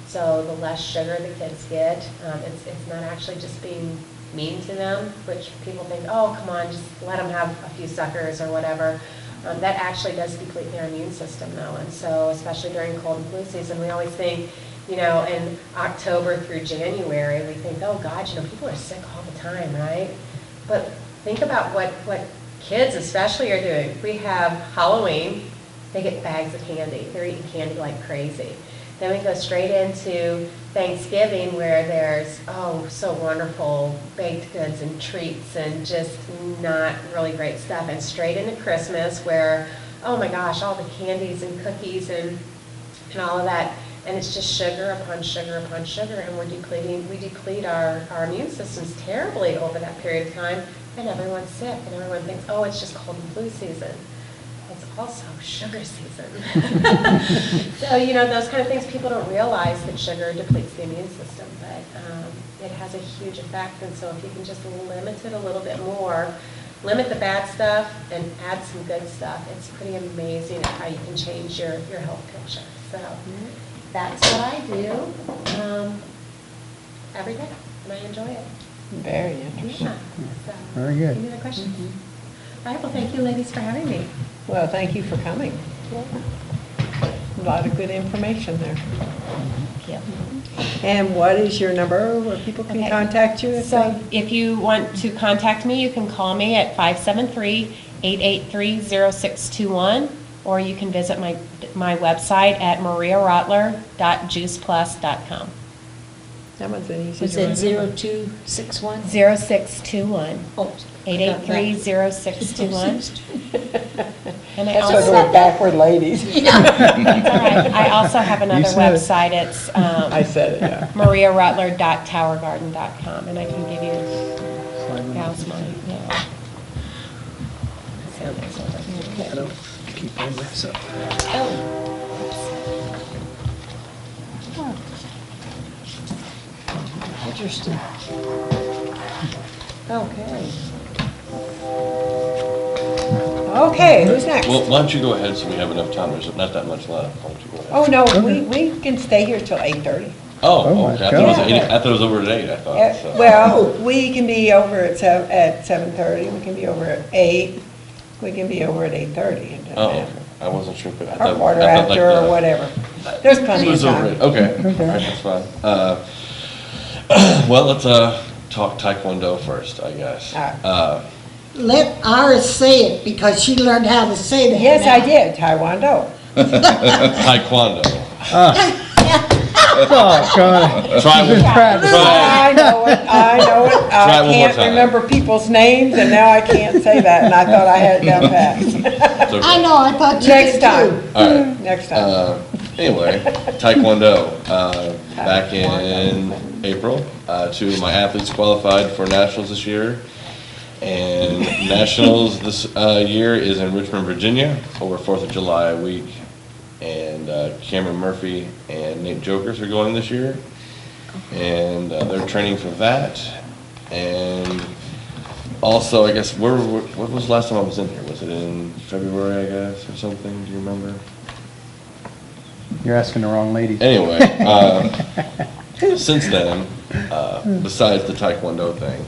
So the less sugar the kids get, it's not actually just being mean to them, which people think, oh, come on, just let them have a few suckers or whatever. That actually does deplete their immune system though, and so especially during cold and flu season, we always think, you know, in October through January, we think, oh God, you know, people are sick all the time, right? But think about what kids especially are doing. We have Halloween, they get bags of candy. They're eating candy like crazy. Then we go straight into Thanksgiving where there's, oh, so wonderful baked goods and treats and just not really great stuff. And straight into Christmas where, oh my gosh, all the candies and cookies and all of that. And it's just sugar upon sugar upon sugar, and we deplete our immune systems terribly over that period of time, and everyone's sick, and everyone thinks, oh, it's just cold and flu season. It's also sugar season. So, you know, those kind of things, people don't realize that sugar depletes the immune system, but it has a huge effect, and so if you can just limit it a little bit more, limit the bad stuff and add some good stuff, it's pretty amazing at how you can change your health picture. So that's what I do every day, and I enjoy it. Very interesting. Yeah. So, Very good. any other questions? All right, well, thank you, ladies, for having me. Well, thank you for coming. A lot of good information there. Yeah. And what is your number where people can Okay. contact you? So if you want to contact me, you can call me at 573-883-0621, or you can visit my website at mariarotler.juiceplus.com. That one's an easy Was one. it 0261? 0621. Oh. 883-0621. And I That's also, what we're backward ladies. that's all right. I also have another said it. website. It's I said it, yeah. mariarotler.towergarden.com, and I can give you gals mine. Yeah. So that's over here. I don't keep all this up. Interesting. Okay. Okay, who's next? Well, why don't you go ahead so we have enough time? There's not that much left. Why don't you go ahead? Oh, no, we can stay here till 8:30. Oh, Oh my okay. I thought it was God. 8, I thought it was over at 8, I thought. So. Well, we can be over at 7:30, we can be over at 8, we can be over at 8:30. It doesn't Oh, matter. okay. I wasn't sure. But I Or thought- quarter I thought like after, or the- whatever. There's It plenty of was over time. it. Okay. All right, that's fine. Well, let's talk Taekwondo first, I guess. All right. Let Iris say it because she learned how to say that. Yes, now. I did, Taekwondo. Taekwondo. Oh, God. Try one. Practice. I know it, I know it. Try I it one more can't time. remember people's names, and now I can't say that, and I thought I had it down pat. It's okay. I know, I thought you Next did time, too. All right. next time. Anyway, Taekwondo. Back in April, 2 of my athletes qualified for nationals this year. And nationals this year is in Richmond, Virginia, over 4th of July week. And Cameron Murphy and Nate Jokers are going this year. And they're training for that. And also, I guess, what was the last time I was in here? Was it in February, I guess, or something? Do you remember? You're asking the wrong lady. Anyway, since then, besides the Taekwondo thing,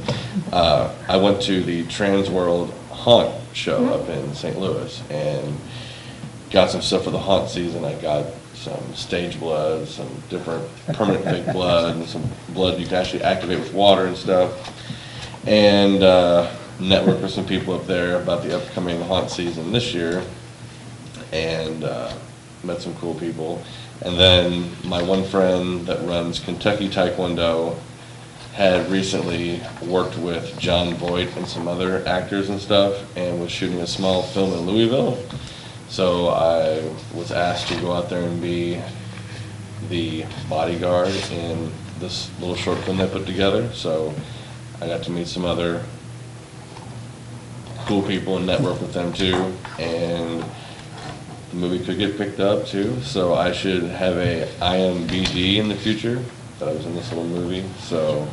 I went to the Trans World Haunt show up in St. Louis and got some stuff for the haunt season. I got some stage blood, some different permanent fake blood, and some blood you can actually activate with water and stuff. And networked with some people up there about the upcoming haunt season this year. And met some cool people. And then my one friend that runs Kentucky Taekwondo had recently worked with John Voight and some other actors and stuff and was shooting a small film in Louisville. So I was asked to go out there and be the bodyguard in this little short film they put together. So I got to meet some other cool people and network with them too. And the movie could get picked up too, so I should have a IMBD in the future that I was in this little movie. So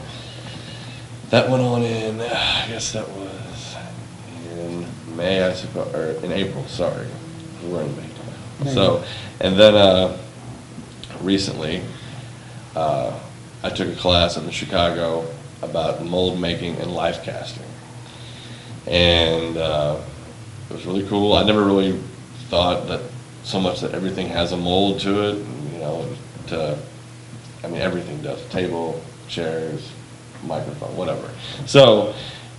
that went on in, I guess that was in May, I suppose, or in April, sorry. We're in May now. So, and then recently, I took a class in the Chicago about mold making and life casting. And it was really cool. I never really thought that so much that everything has a mold to it, you know, I mean, everything does, table, chairs, microphone, whatever. So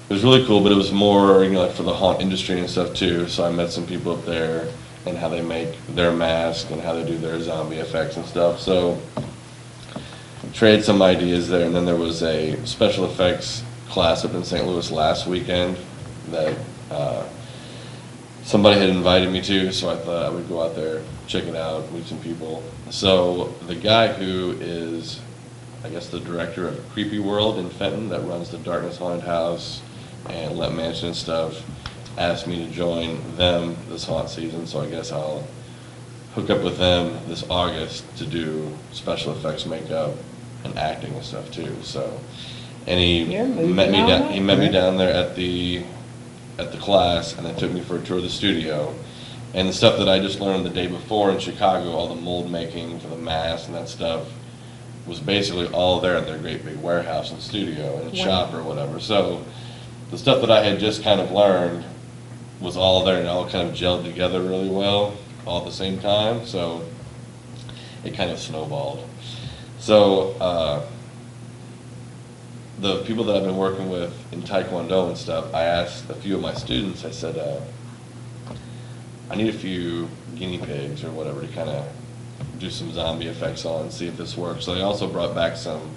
it was really cool, but it was more, you know, like for the haunt industry and stuff too. So I met some people up there and how they make their mask and how they do their zombie effects and stuff. So traded some ideas there, and then there was a special effects class up in St. Louis last weekend that somebody had invited me to, so I thought I would go out there, check it out, meet some people. So the guy who is, I guess, the director of Creepy World in Fenton that runs the Darkness Haunted House and Let Mansion and stuff, asked me to join them this haunt season, so I guess I'll hook up with them this August to do special effects makeup and acting and stuff too. So, and he You're moving met me on down. up. He met me down there at the class, and then took me for a tour of the studio. And the stuff that I just learned the day before in Chicago, all the mold making for the mask and that stuff, was basically all there at their great big warehouse and studio and shop or whatever. So the stuff that I had just kind of learned was all there and all kind of gelled together really well all at the same time. So it kind of snowballed. So the people that I've been working with in Taekwondo and stuff, I asked a few of my students, I said, I need a few guinea pigs or whatever to kind of do some zombie effects on and see if this works. So they also brought back some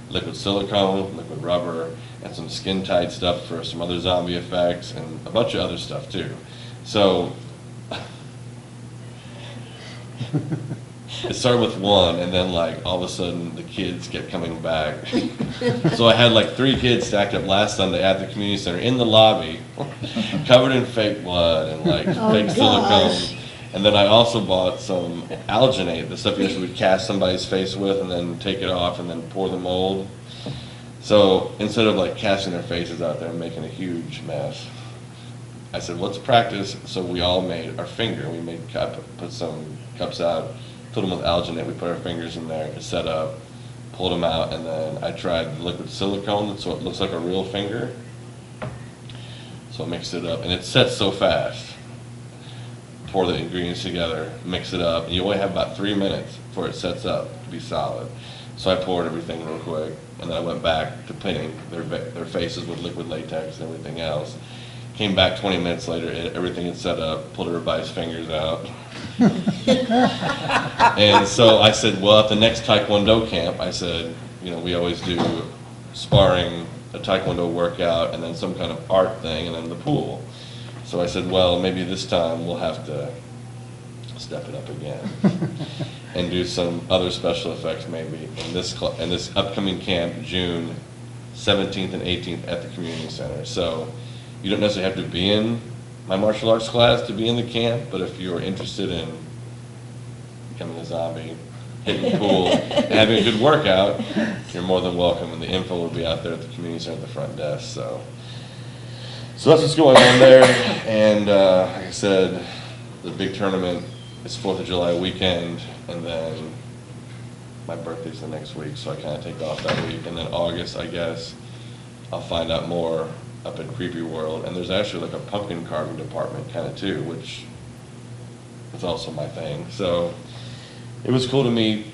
liquid silicone, liquid rubber, and some skin tight stuff for some other zombie effects and a bunch of other stuff too. So it started with one, and then like all of a sudden the kids kept coming back. So I had like 3 kids stacked up last Sunday at the community center in the lobby, covered in fake blood and like fake silicone. And then I also bought some alginate, the stuff you usually would cast somebody's face with and then take it off and then pour the mold. So instead of like casting their faces out there and making a huge mess, I said, let's practice. So we all made our finger. We made put some cups out, filled them with alginate. We put our fingers in there to set up, pulled them out, and then I tried liquid silicone so it looks like a real finger. So I mixed it up, and it sets so fast. Pour the ingredients together, mix it up, and you only have about 3 minutes before it sets up to be solid. So I poured everything real quick, and then I went back to painting their faces with liquid latex and everything else. Came back 20 minutes later, everything had set up, pulled everybody's fingers out. And so I said, well, at the next Taekwondo camp, I said, you know, we always do sparring, a Taekwondo workout, and then some kind of art thing, and then the pool. So I said, well, maybe this time we'll have to step it up again and do some other special effects maybe in this upcoming camp, June 17th and 18th at the community center. So you don't necessarily have to be in my martial arts class to be in the camp, but if you're interested in becoming a zombie, hitting the pool, and having a good workout, you're more than welcome, and the info will be out there at the community center at the front desk. So that's what's going on there, and like I said, the big tournament is 4th of July weekend, and then my birthday's the next week, so I kind of take off that week, and then August, I guess, I'll find out more up at Creepy World, and there's actually like a pumpkin carving department kind of too, which is also my thing. So it was cool to meet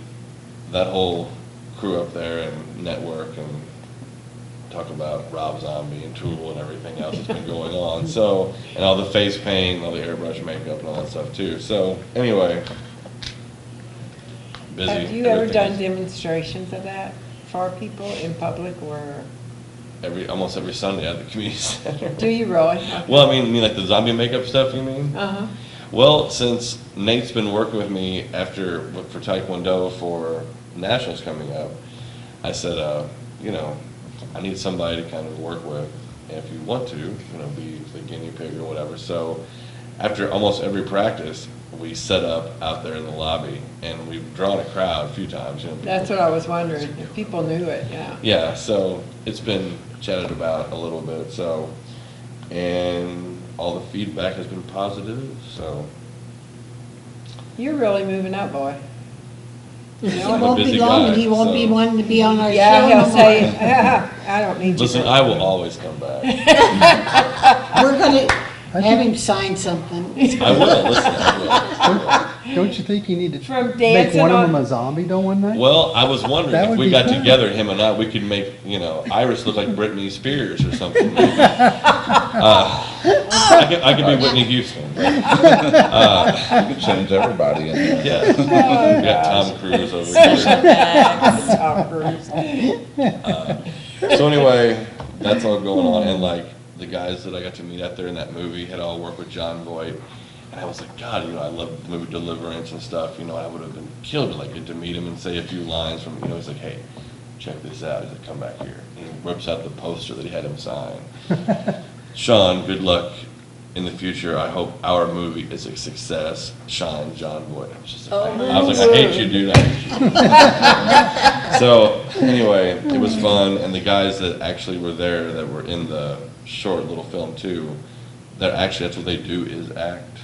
that whole crew up there and network and talk about Rob Zombie and Tool and everything else that's been going on. So, and all the face paint and all the airbrush makeup and all that stuff too. So anyway, busy. Have you ever Everything done is- demonstrations of that for people in public or, almost every Sunday at the community center. do you really? Well, I mean like the zombie makeup stuff, you mean? Uh-huh. Well, since Nate's been working with me for Taekwondo for Nationals coming up, I said, you know, I need somebody to kind of work with, and if you want to, you know, be the guinea pig or whatever. So after almost every practice, we set up out there in the lobby, and we've drawn a crowd a few times. You know, That's what I was wondering, if people knew it, yeah. Yeah, so it's been chatted about a little bit, so, and all the feedback has been positive, so. You're really moving up, boy. It I'm a won't be busy long, guy, and he won't be so- wanting to be on our show Yeah, no he'll more. say, I don't need you. Listen, to-" I will always come back. We're gonna have him sign something. I will, listen, I Don't you think you need to From make dancing one of on- them a zombie though one night? will. Well, I was wondering That if would we be got fun. together, him and I, we could make, Iris look like Britney Spears or something. I could be Whitney Houston. You could change everybody in here. Yeah. We got Tom Cruise over here. Tom Cruise. So anyway, that's all going on, and like, the guys that I got to meet out there in that movie had all worked with John Voight, and I was like, God, I love the movie Deliverance and stuff, I would have been killed to like get to meet him and say a few lines from, he's like, hey, check this out, he's like, come back here, and he whips out the poster that he had him sign. Sean, good luck in the future, I hope our movie is a success, Sean, John Voight. I was just like, I was like, I hate you, dude, I hate you. So, anyway, it was fun, and the guys that actually were there, that were in the short little film too, that's what they do, is act.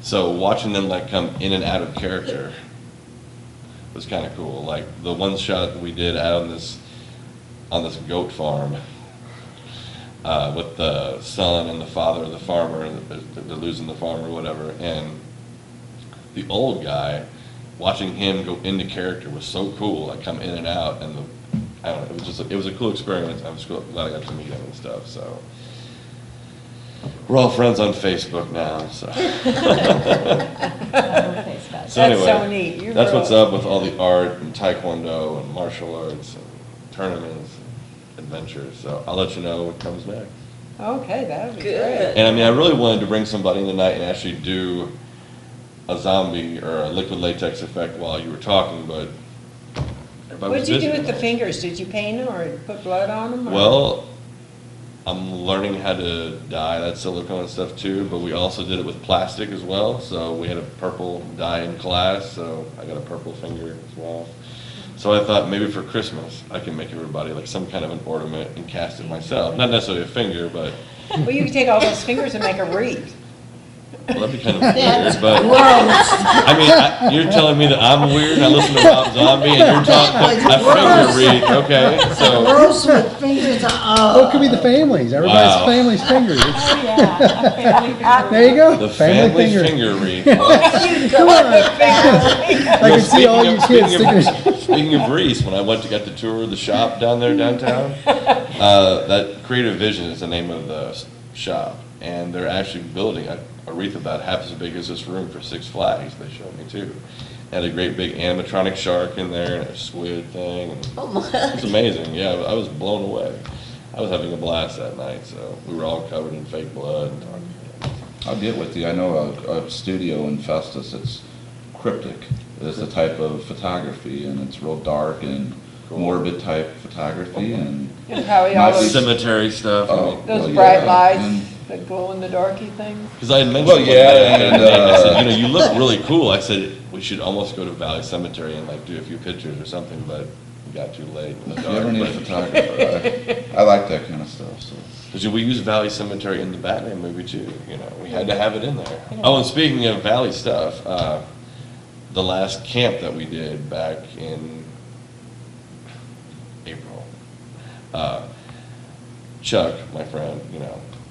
So watching them like come in and out of character was kind of cool. Like the one shot that we did out on this goat farm, with the son and the father of the farmer, they're losing the farm or whatever, and the old guy, watching him go into character was so cool, like come in and out, and I don't know, it was a cool experience. I'm just glad I got to meet him and stuff, so. We're all friends on Facebook now, so. That's so neat. You're That's what's real- up with all the art and taekwondo and martial arts and tournaments and adventures, so I'll let you know what comes next. Okay, that would be Good. great. And I really wanted to bring somebody in tonight and actually do a zombie or a liquid latex effect while you were talking, but everybody was What'd you busy do with the tonight. fingers? Did you paint them or put blood on them? Well, I'm learning how to dye that silicone stuff too, but we also did it with plastic as well. So we had a purple dye in class, so I got a purple finger as well. So I thought maybe for Christmas I can make everybody like some kind of an ornament and cast it myself. Not necessarily a finger, but Well, you could take all those fingers and make a wreath. well, that'd be kind of That's weird. But gross. I mean, you're telling me that I'm weird and I listen to Rob Zombie and you're talking a finger wreath, okay? So. Gross with fingers, Oh, it could be the families, everybody's Wow. family's fingers. It's- Oh, yeah. a family finger. There you go, The family family finger. finger wreath. Come on. I can see all you kids sticking. Speaking of Reese, when I got to tour the shop down there downtown, that Creative Vision is the name of the shop, and they're actually building a wreath about half as big as this room for Six Flags. They showed me too. Had a great big animatronic shark in there and a squid thing. And Oh, my. it's amazing. Yeah, I was blown away. I was having a blast that night. So we were all covered in fake blood and talking. I'll get with you. I know a studio in Festus, it's cryptic, is the type of photography, and it's real dark and Cool. morbid type photography, and And probably Might all be those, Cemetery stuff. Oh. those well, bright yeah, lights, and- the glow in the darky things. Because I had mentioned Well, one yeah, day, and, I said, you look really cool. I said, we should almost go to Valley Cemetery and like do a few pictures or something, but we got too late in the if you ever dark. need a photographer, I like that kind of stuff, so. Because we used Valley Cemetery in the Batman movie too, we had to have it in there. Oh, and speaking of Valley stuff, the last camp that we did back in April, Chuck, my friend,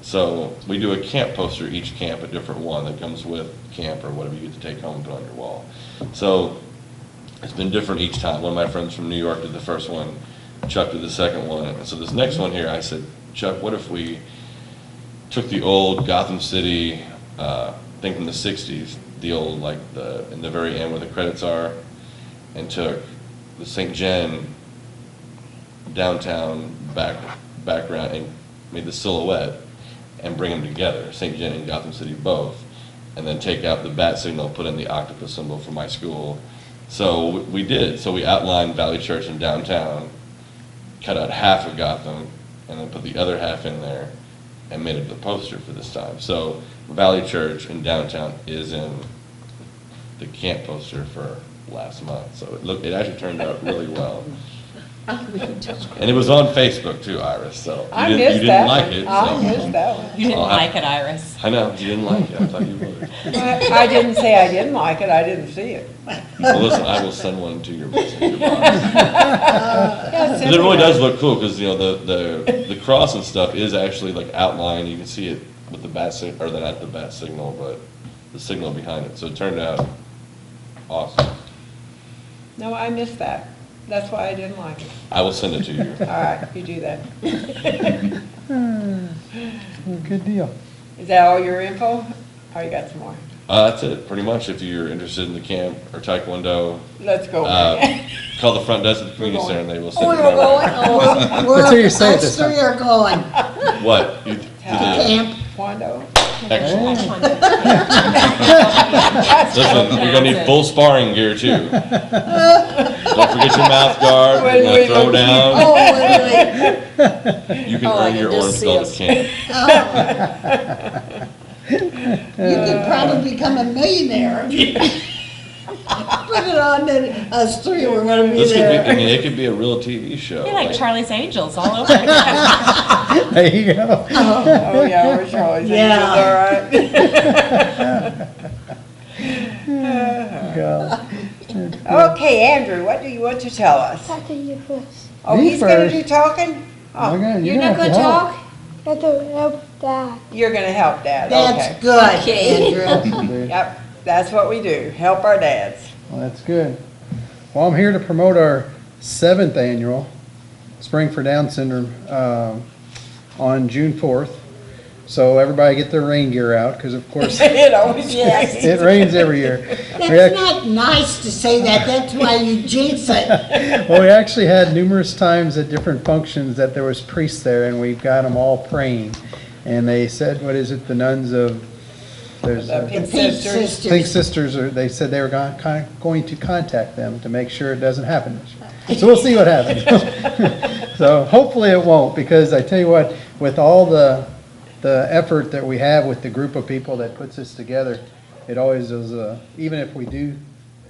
so we do a camp poster, each camp, a different one that comes with camp or whatever you get to take home and put on your wall. So it's been different each time. One of my friends from New York did the first one, Chuck did the second one, and so this next one here, I said, Chuck, what if we took the old Gotham City thing from the 60s, the old, in the very end where the credits are, and took the St. John downtown background and made the silhouette and bring them together, St. John and Gotham City both, and then take out the bat signal, put in the octopus symbol for my school. So we did. So we outlined Valley Church in downtown, cut out half of Gotham, and then put the other half in there and made it the poster for this time. So Valley Church in downtown is in the camp poster for last month. So it actually turned out really well. And it was on Facebook too, Iris, so I you missed didn't that like one. it. I so- missed that one. You didn't I'll have- like it, Iris. I know, you didn't like it, I thought you would. I didn't say I didn't like it, I didn't see it. Well, listen, I will send one to your messenger box. Yeah, It really does look cool, because, you know, the cross and stuff is actually like outlined, you can see it with the bat or not the bat signal, but the signal behind it, so it turned out awesome. No, I missed that. That's why I didn't like it. I will send it to you. All right, you do that. Good deal. Is that all your info? Or you got some more? That's it, pretty much, if you're interested in the camp or Taekwondo, Let's go. call the front desk at the community center, and they will send Oh, you we're going, my way. oh, Let's hear you say it us this three are going. What? You- Camp. Wando. Excellent. Taekwondo. Listen, you're gonna need full sparring gear too. Don't forget your mouth guard, Wait, you're wait, gonna throw wait. down. Oh, wait, You can Oh, I earn can your just orange see belt us. at camp. You could probably become a millionaire. if you Put it on, then us three were gonna be This could be, I there. mean, it could be a real TV show. You're like like- Charlie's Angels all over again. There you go. Oh, yeah, we're Charlie's Yeah. Angels, Go. all right. Okay, Andrew, what do you want to tell us? After you first. Oh, Me he's gonna first. do talking? Oh, Okay, You're gonna not have gonna to help. talk? You have to help Dad. you're gonna help Dad, That's okay. good, Okay. Andrew. Dude. Yep, that's what we do, help our dads. Well, that's good. Well, I'm here to promote our 7th annual Spring for Down Syndrome on June 4th. So everybody get their rain gear out, because of course It always Yes. rains. it rains every year. That's not nice to say that, that's why you jinx it. Well, we actually had numerous times at different functions that there was priests there, and we've got them all praying. And they said, what is it, the nuns of, there's The The Pink Pink Sisters. Pink Sisters. Sisters, or they said they were going to contact them to make sure it doesn't happen this year. So we'll see what happens. So hopefully it won't, because I tell you what, with all the effort that we have with the group of people that puts this together, it always is, even if we do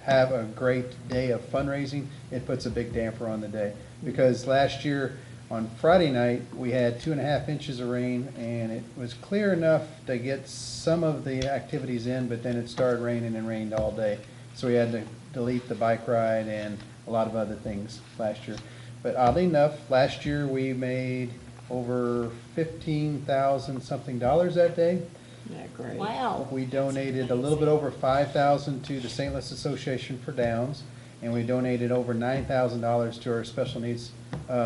have a great day of fundraising, it puts a big damper on the day. Because last year, on Friday night, we had 2.5 inches of rain, and it was clear enough to get some of the activities in, but then it started raining and rained all day. So we had to delete the bike ride and a lot of other things last year. But oddly enough, last year we made over $15,000 something that day. Yeah, great. Wow. We donated a little bit over $5,000 to the St. Louis Association for Downs, and we donated over $9,000 to our special needs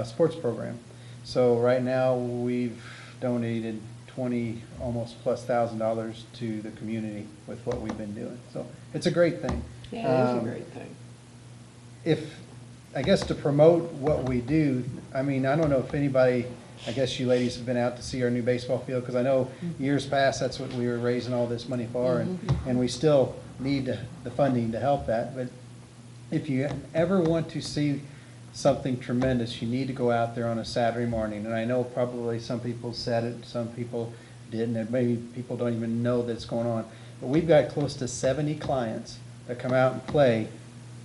sports program. So right now, we've donated almost plus $1,000 to the community with what we've been doing. So it's a great thing. Yeah, it is a great thing. I guess to promote what we do, I mean, I don't know if anybody, I guess you ladies have been out to see our new baseball field, because I know years past, that's what we were raising all this money for, and we still need the funding to help that. But if you ever want to see something tremendous, you need to go out there on a Saturday morning. And I know probably some people said it, some people didn't, and maybe people don't even know that's going on. But we've got close to 70 clients that come out and play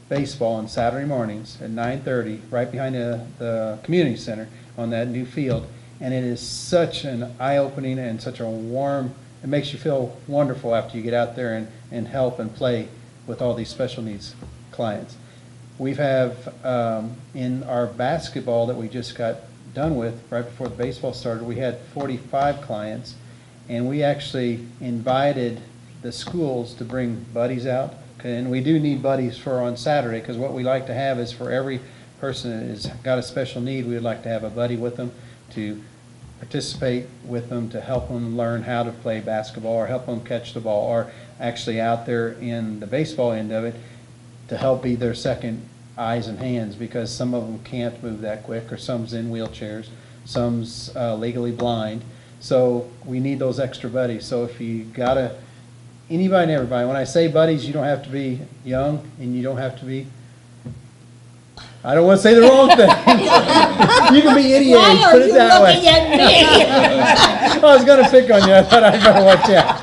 baseball on Saturday mornings at 9:30, right behind the community center on that new field. And it is such an eye-opening and such a warm, it makes you feel wonderful after you get out there and help and play with all these special needs clients. We have, in our basketball that we just got done with, right before the baseball started, we had 45 clients, and we actually invited the schools to bring buddies out. And we do need buddies for on Saturday, because what we like to have is for every person that has got a special need, we would like to have a buddy with them to participate with them, to help them learn how to play basketball, or help them catch the ball, or actually out there in the baseball end of it, to help be their second eyes and hands, because some of them can't move that quick, or some's in wheelchairs, some's legally blind. So we need those extra buddies. So if you gotta, anybody and everybody, when I say buddies, you don't have to be young, and you don't have to be, I don't want to say the wrong thing. You can be any Why age, are put it you that way. looking at me? I was gonna pick on you, I thought I'd better watch out.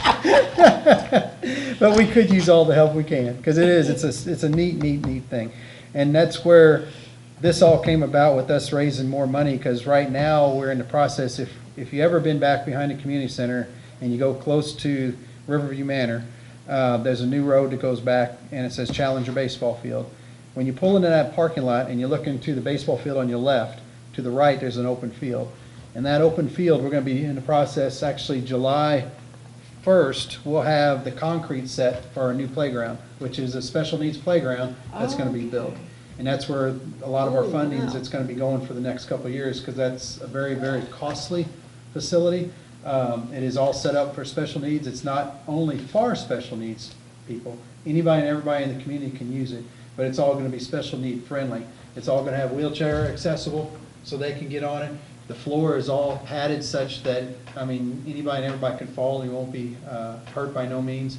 But we could use all the help we can, because it's a neat thing. And that's where this all came about with us raising more money, because right now, we're in the process, if you ever been back behind the community center and you go close to Riverview Manor, there's a new road that goes back, and it says Challenger Baseball Field. When you pull into that parking lot and you look into the baseball field on your left, to the right, there's an open field. And that open field, we're gonna be in the process, actually July 1st, we'll have the concrete set for our new playground, which is a special needs playground that's gonna be built. And that's where a lot of our funding is gonna be going for the next couple of years, because that's a very, very costly facility. It is all set up for special needs. It's not only for special needs people. Anybody and everybody in the community can use it, but it's all gonna be special need friendly. It's all gonna have wheelchair accessible, so they can get on it. The floor is all padded such that, I mean, anybody and everybody can fall, you won't be hurt by no means.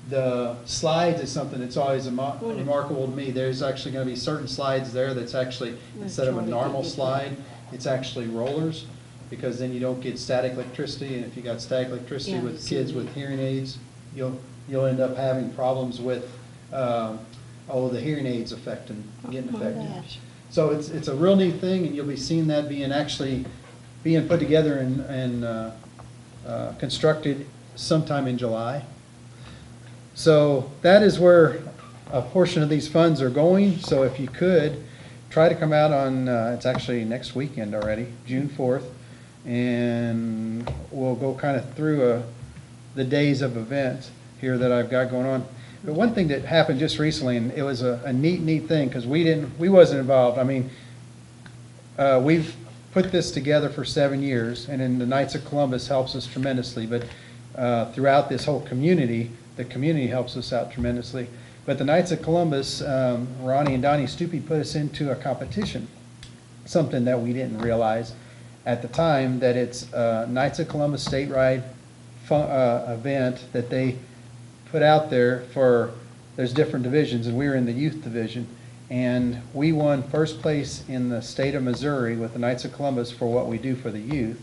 The slides is something that's always remarkable to me. There's actually gonna be certain slides there that's actually, instead of a normal slide, it's actually rollers, because then you don't get static electricity, and if you got static electricity with kids with hearing aids, you'll end up having problems with, the hearing aids getting affected. So it's a real neat thing, and you'll be seeing that being put together and constructed sometime in July. So that is where a portion of these funds are going. So if you could, try to come out on, it's actually next weekend already, June 4th, and we'll go kind of through the days of events here that I've got going on. But one thing that happened just recently, and it was a neat thing, because we wasn't involved. I mean, we've put this together for 7 years, and then the Knights of Columbus helps us tremendously. But throughout this whole community, the community helps us out tremendously. But the Knights of Columbus, Ronnie and Donnie Stupi put us into a competition, something that we didn't realize at the time, that it's Knights of Columbus statewide event that they put out there for, there's different divisions, and we were in the youth division, and we won first place in the state of Missouri with the Knights of Columbus for what we do for the youth,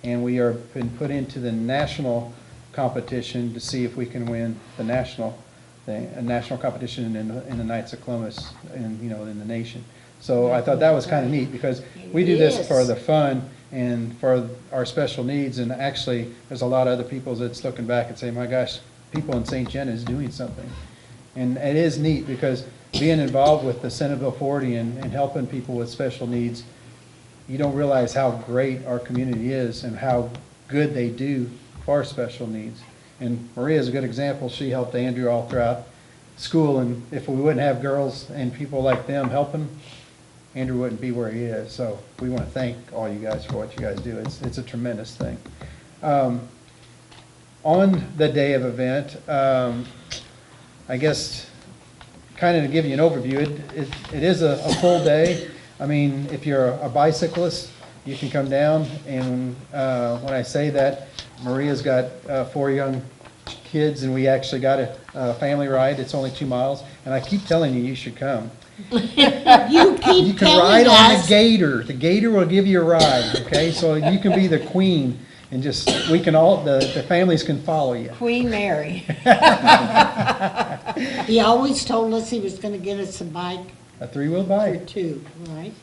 and we are been put into the national competition to see if we can win the national thing, a national competition in the Knights of Columbus, in the nation. So I thought that was kind of neat, because we do this for the fun and for our special needs, and actually there's a lot of other people that's looking back and saying, my gosh, people in St. John is doing something. And it is neat, because being involved with the Centerville 40 and helping people with special needs, you don't realize how great our community is and how good they do for special needs. And Maria is a good example. She helped Andrew all throughout school, and if we wouldn't have girls and people like them helping, Andrew wouldn't be where he is. So we want to thank all you guys for what you guys do. It's a tremendous thing. On the day of event, I guess, kind of to give you an overview, it is a full day. I mean, if you're a bicyclist, you can come down, and when I say that, Maria's got 4 young kids, and we actually got a family ride. It's only 2 miles, and I keep telling you, you should come. You keep You can telling ride on the us. Gator. The Gator will give you a ride, okay? So you can be the queen, and just, we can all, the families can follow you. Queen Mary. He always told us he was gonna get us a bike A 3-wheel for bike. 2, right?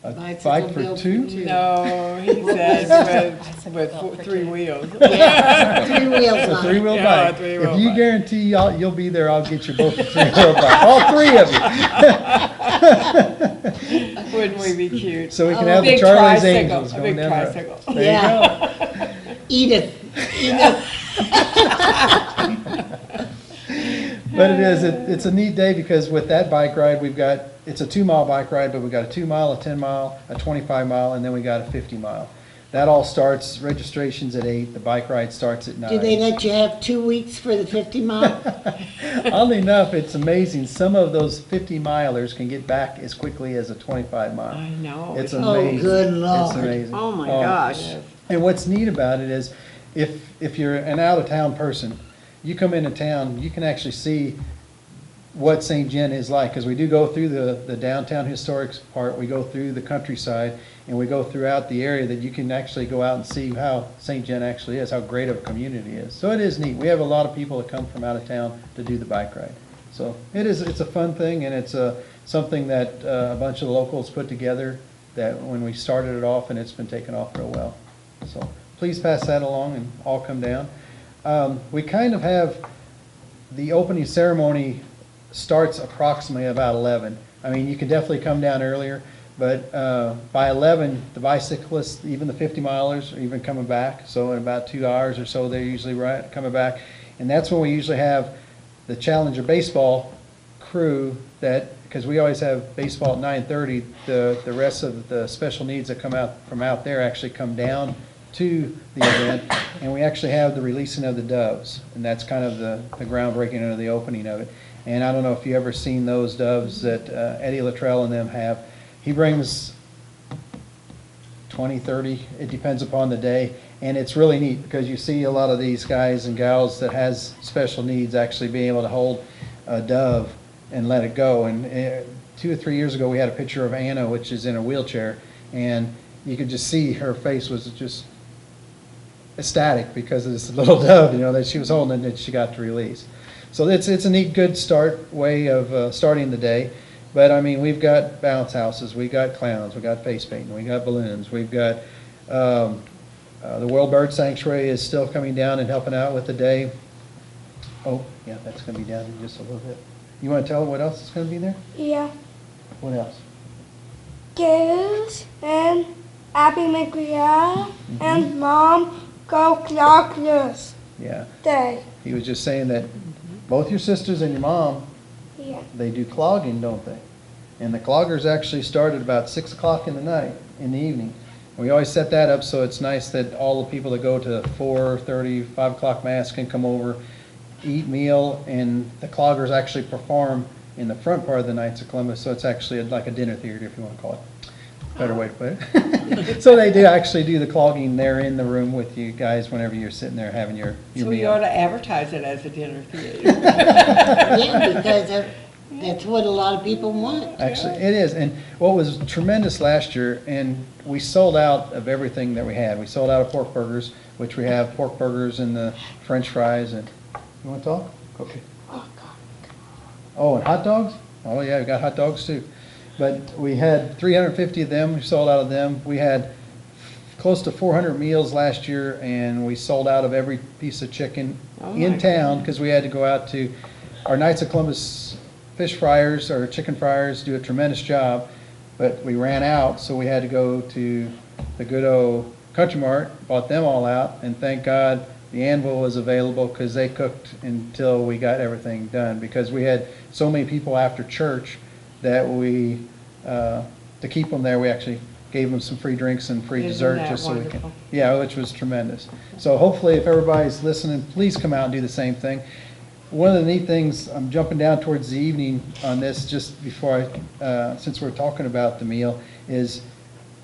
A Bicycle bike for built 2? No, he said with 3 wheels. Yeah, 3 wheels A on it. 3-wheel Yeah, bike. a 3-wheel If you bike. guarantee you'll be there, I'll get you both a 3-wheel bike. All 3 of you. Wouldn't we be cute? So we can A have the big Charlie's tricycle, Angels a going big down the road. tricycle. There Yeah. Edith. But it's a neat day, because with that bike ride, it's a 2-mile bike ride, but we've got a 2-mile, a 10-mile, a 25-mile, and then we got a 50-mile. That all starts, registration's at 8, the bike ride starts at 9. Do they let you have 2 weeks for the 50 mile? Oddly enough, it's amazing, some of those 50-milers can get back as quickly as a 25-mile. I know. It's Oh, amazing. good Lord. It's amazing. Oh, my gosh. And what's neat about it is, if you're an out-of-town person, you come into town, you can actually see what St. John is like, because we do go through the downtown historic part, we go through the countryside, and we go throughout the area that you can actually go out and see how St. John actually is, how great of a community it is. So it is neat. We have a lot of people that come from out of town to do the bike ride. So it's a fun thing, and it's something that a bunch of the locals put together that when we started it off, and it's been taken off real well. So please pass that along and all come down. We kind of have, the opening ceremony starts approximately about 11. I mean, you can definitely come down earlier, but by 11, the bicyclists, even the 50 milers, are even coming back. So in about 2 hours or so, they're usually coming back. And that's when we usually have the Challenger baseball crew that, because we always have baseball at 9:30, the rest of the special needs that come out from out there actually come down to the event, and we actually have the releasing of the doves, and that's kind of the groundbreaking or the opening of it. And I don't know if you ever seen those doves that Eddie Luttrell and them have. He brings 20, 30, it depends upon the day, and it's really neat because you see a lot of these guys and gals that has special needs actually being able to hold a dove and let it go. And 2 or 3 years ago, we had a picture of Anna, which is in a wheelchair, and you could just see her face was just ecstatic because of this little dove, that she was holding and that she got to release. So it's a neat, good way of starting the day. But I mean, we've got bounce houses, we got clowns, we got face painting, we got balloons, we've got the World Bird Sanctuary is still coming down and helping out with the day. Oh, yeah, that's going to be down in just a little bit. You want to tell them what else is going to be there? Yeah. What else? Goose and Abby McGrath and Mom go clockless Yeah. day. He was just saying that both your sisters and your mom, Yeah. they do clogging, don't they? And the cloggers actually start at about 6 o'clock in the evening. We always set that up so it's nice that all the people that go to 4:30, 5 o'clock mass can come over, eat meal, and the cloggers actually perform in the front part of the Knights of Columbus, so it's actually like a dinner theater, if you want to call it. Better way to put it. So they do actually do the clogging there in the room with you guys whenever you're sitting there having your So meal. you ought to advertise it as a dinner theater. Yeah, because that's what a lot of people want. Actually, it is. And what was tremendous last year, and we sold out of everything that we had. We sold out of pork burgers, which we have pork burgers and the French fries. And you want to talk? Okay. Oh, and hot dogs? Oh, yeah, we got hot dogs too. But we had 350 of them. We sold out of them. We had close to 400 meals last year, and we sold out of every piece of chicken in town because we had to go out to our Knights of Columbus fish fryers or chicken fryers do a tremendous job, but we ran out, so we had to go to the good old Country Mart, bought them all out, and thank God the Anvil was available because they cooked until we got everything done, because we had so many people after church that we, to keep them there, we actually gave them some free drinks and free Isn't dessert that just so we wonderful? can. Yeah, which was tremendous. So hopefully if everybody's listening, please come out and do the same thing. One of the neat things, I'm jumping down towards the evening on this just before since we're talking about the meal, is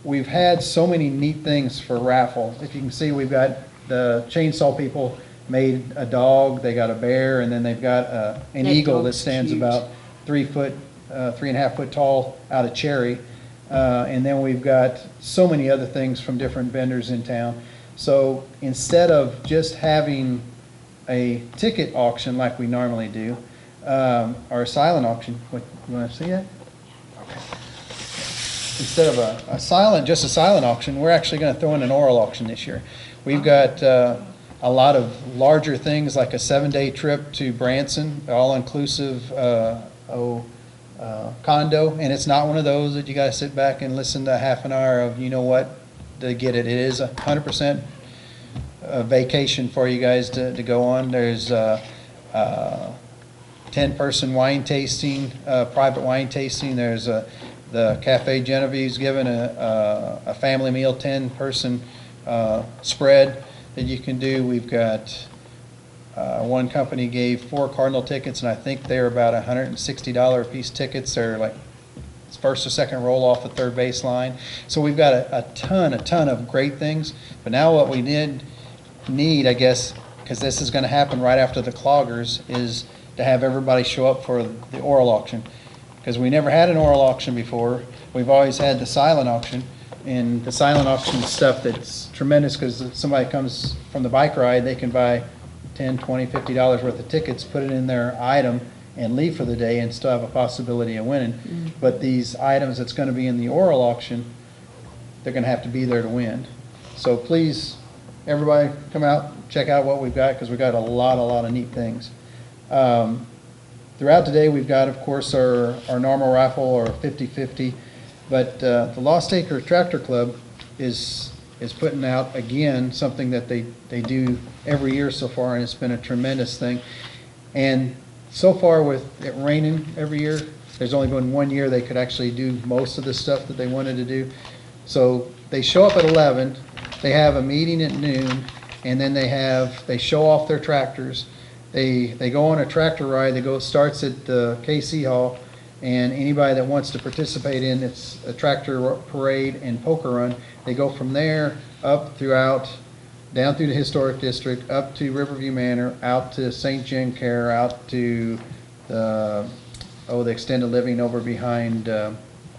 we've had so many neat things for raffle. If you can see, we've got the chainsaw people made a dog, they got a bear, and then they've got an That eagle that dog's stands cute. about 3.5 foot tall out of cherry. And then we've got so many other things from different vendors in town. So instead of just having a ticket auction like we normally do, or a silent auction, what, you want to see that? Instead of just a silent auction, we're actually going to throw in an oral auction this year. We've got a lot of larger things like a 7-day trip to Branson, all-inclusive condo, and it's not one of those that you got to sit back and listen to half an hour of you know what to get it. It is 100% a vacation for you guys to go on. There's 10-person wine tasting, private wine tasting. There's the Cafe Genevieve's giving a family meal, 10-person spread that you can do. We've got one company gave 4 Cardinal tickets, and I think they're about $160 a piece tickets. They're like first or second roll off the third base line. So we've got a ton of great things. But now what we need, I guess, because this is going to happen right after the cloggers, is to have everybody show up for the oral auction. Because we never had an oral auction before. We've always had the silent auction. And the silent auction stuff that's tremendous because if somebody comes from the bike ride, they can buy $10, $20, $50 worth of tickets, put it in their item, and leave for the day and still have a possibility of winning. But these items that's gonna be in the oral auction, they're gonna have to be there to win. So please, everybody, come out, check out what we've got, because we've got a lot of neat things. Throughout the day, we've got, of course, our normal raffle, or 50/50, but the Lost Acre Tractor Club is putting out, again, something that they do every year so far, and it's been a tremendous thing. And so far, with it raining every year, there's only been one year they could actually do most of the stuff that they wanted to do. So they show up at 11, they have a meeting at noon, and then they show off their tractors. They go on a tractor ride. Starts at the KC Hall, and anybody that wants to participate in it's a tractor parade and poker run. They go from there up down through the historic district, up to Riverview Manor, out to St. John Care, out to the extended living over behind.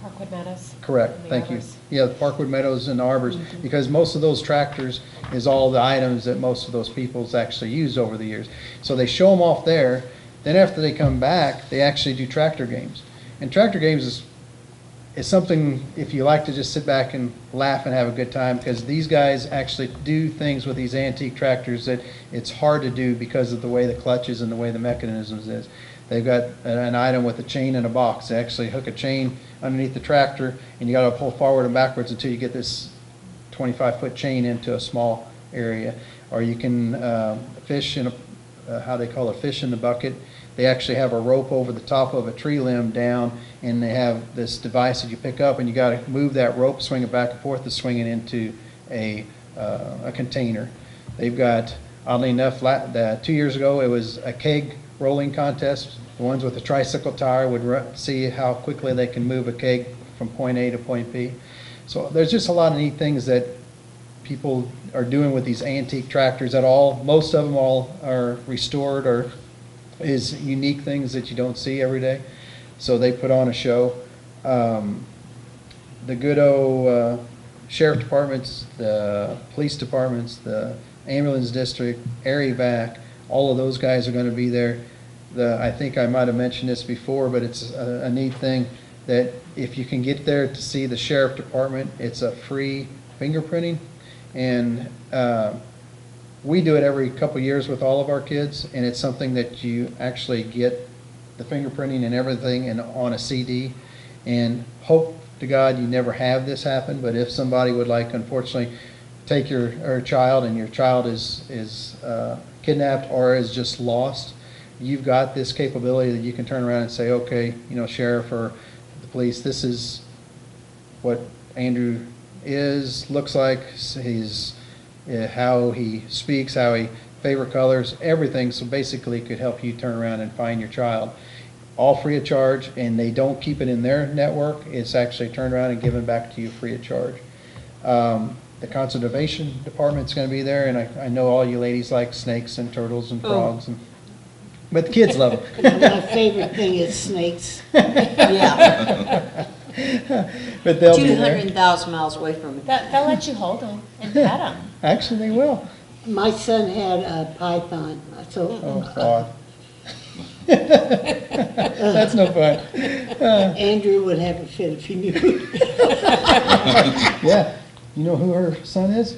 Parkwood Meadows. Correct, And the thank you. Arbors. Yeah, the Parkwood Meadows and Arbors, because most of those tractors is all the items that most of those people's actually used over the years. So they show them off there, then after they come back, they actually do tractor games. And tractor games is something, if you like to just sit back and laugh and have a good time, because these guys actually do things with these antique tractors that it's hard to do because of the way the clutches and the way the mechanisms is. They've got an item with a chain in a box. They actually hook a chain underneath the tractor, and you got to pull forward and backwards until you get this 25-foot chain into a small area. Or you can fish in how they call it, fish in the bucket. They actually have a rope over the top of a tree limb down, and they have this device that you pick up, and you got to move that rope, swing it back and forth to swing it into a container. They've got, oddly enough, 2 years ago it was a keg rolling contest. The ones with the tricycle tire would see how quickly they can move a keg from point A to point B. So there's just a lot of neat things that people are doing with these antique tractors that most of them all are restored or is unique things that you don't see every day. So they put on a show. The good old sheriff departments, the police departments, the ambulance district, Air Evac, all of those guys are going to be there. I think I might have mentioned this before, but it's a neat thing that if you can get there to see the sheriff department, it's a free fingerprinting. And we do it every couple years with all of our kids, and it's something that you actually get the fingerprinting and everything on a CD. And hope to God you never have this happen, but if somebody would like, unfortunately, take your child and your child is kidnapped or is just lost, you've got this capability that you can turn around and say, okay, sheriff or the police, this is what Andrew looks like, how he speaks, how he favorite colors, everything. So basically it could help you turn around and find your child. All free of charge, and they don't keep it in their network. It's actually turned around and given back to you free of charge. The conservation department's going to be there, and I know all you ladies like snakes and turtles and frogs, but the kids love them. My favorite thing is snakes. Yeah. But they'll be there. 200,000 miles away from me. They'll let you hold them and pet them. Actually, they will. My son had a python, so Oh, God. That's no fun. Andrew would have a fit if he knew. Yeah. You know who her son is?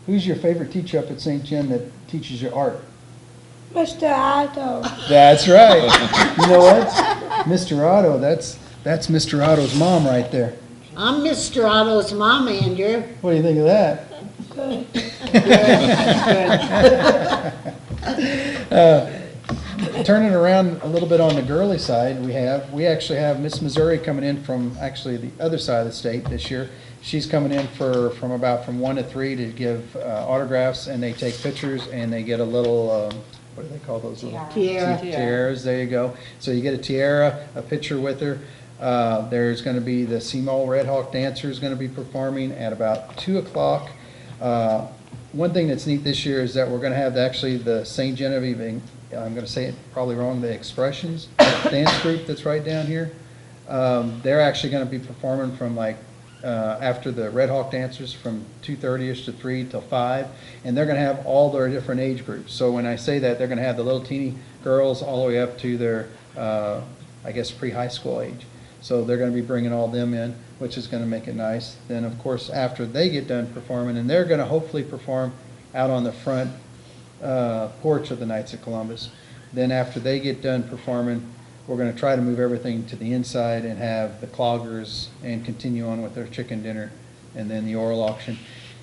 Who's your favorite teacher up at St. John that teaches you art? Mr. Otto. That's right. You know what? Mr. Otto, that's Mr. Otto's mom right there. I'm Mr. Otto's mom, Andrew. What do you think of that? Turning around a little bit on the girly side, we actually have Miss Missouri coming in from actually the other side of the state this year. She's coming in from 1 to 3 to give autographs, and they take pictures, and they get a little, what do they call those? Little Tiara. Tiaras, there you go. So you get a tiara, a picture with her. There's going to be the Seamall Red Hawk Dancer is going to be performing at about 2 o'clock. One thing that's neat this year is that we're going to have the St. Genevieve, I'm going to say it probably wrong, the Expressions dance group that's right down here. They're actually going to be performing from after the Red Hawk Dancers from 2:30ish to 3 till 5, and they're going to have all their different age groups. So when I say that, they're going to have the little teeny girls all the way up to their I guess, pre-high school age. So they're gonna be bringing all them in, which is gonna make it nice. Then, of course, after they get done performing, and they're gonna hopefully perform out on the front porch of the Knights of Columbus. Then after they get done performing, we're gonna try to move everything to the inside and have the cloggers and continue on with their chicken dinner and then the oral auction.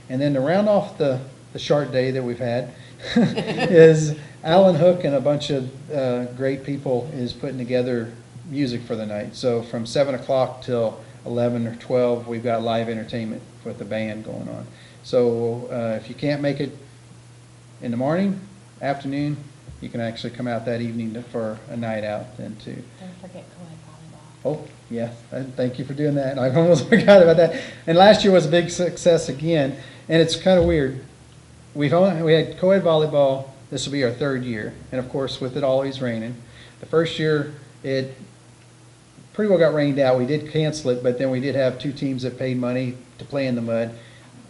And then to round off the short day that we've had is Alan Hook and a bunch of great people is putting together music for the night. So from 7 o'clock till 11 or 12, we've got live entertainment with the band going on. So if you can't make it in the morning, afternoon, you can actually come out that evening for a night out then too. Don't forget co-ed volleyball. Oh, yeah, thank you for doing that. I almost forgot about that. And last year was a big success again, and it's kind of weird. We had co-ed volleyball, this will be our third year, and of course with it always raining. The first year, it pretty well got rained out. We did cancel it, but then we did have two teams that paid money to play in the mud.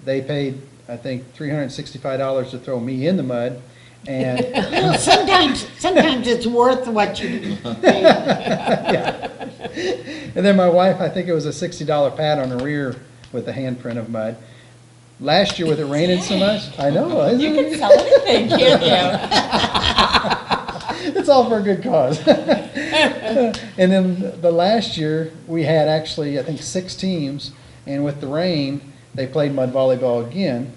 They paid, I think, $365 to throw me in the mud, and Well, sometimes it's worth what you pay. yeah. And then my wife, I think it was a $60 pad on the rear with a handprint of mud. Last year with it raining so much, I know. Isn't You it? can sell anything, can't you? It's all for a good cause. And then the last year, we had actually, I think, 6 teams, and with the rain, they played mud volleyball again.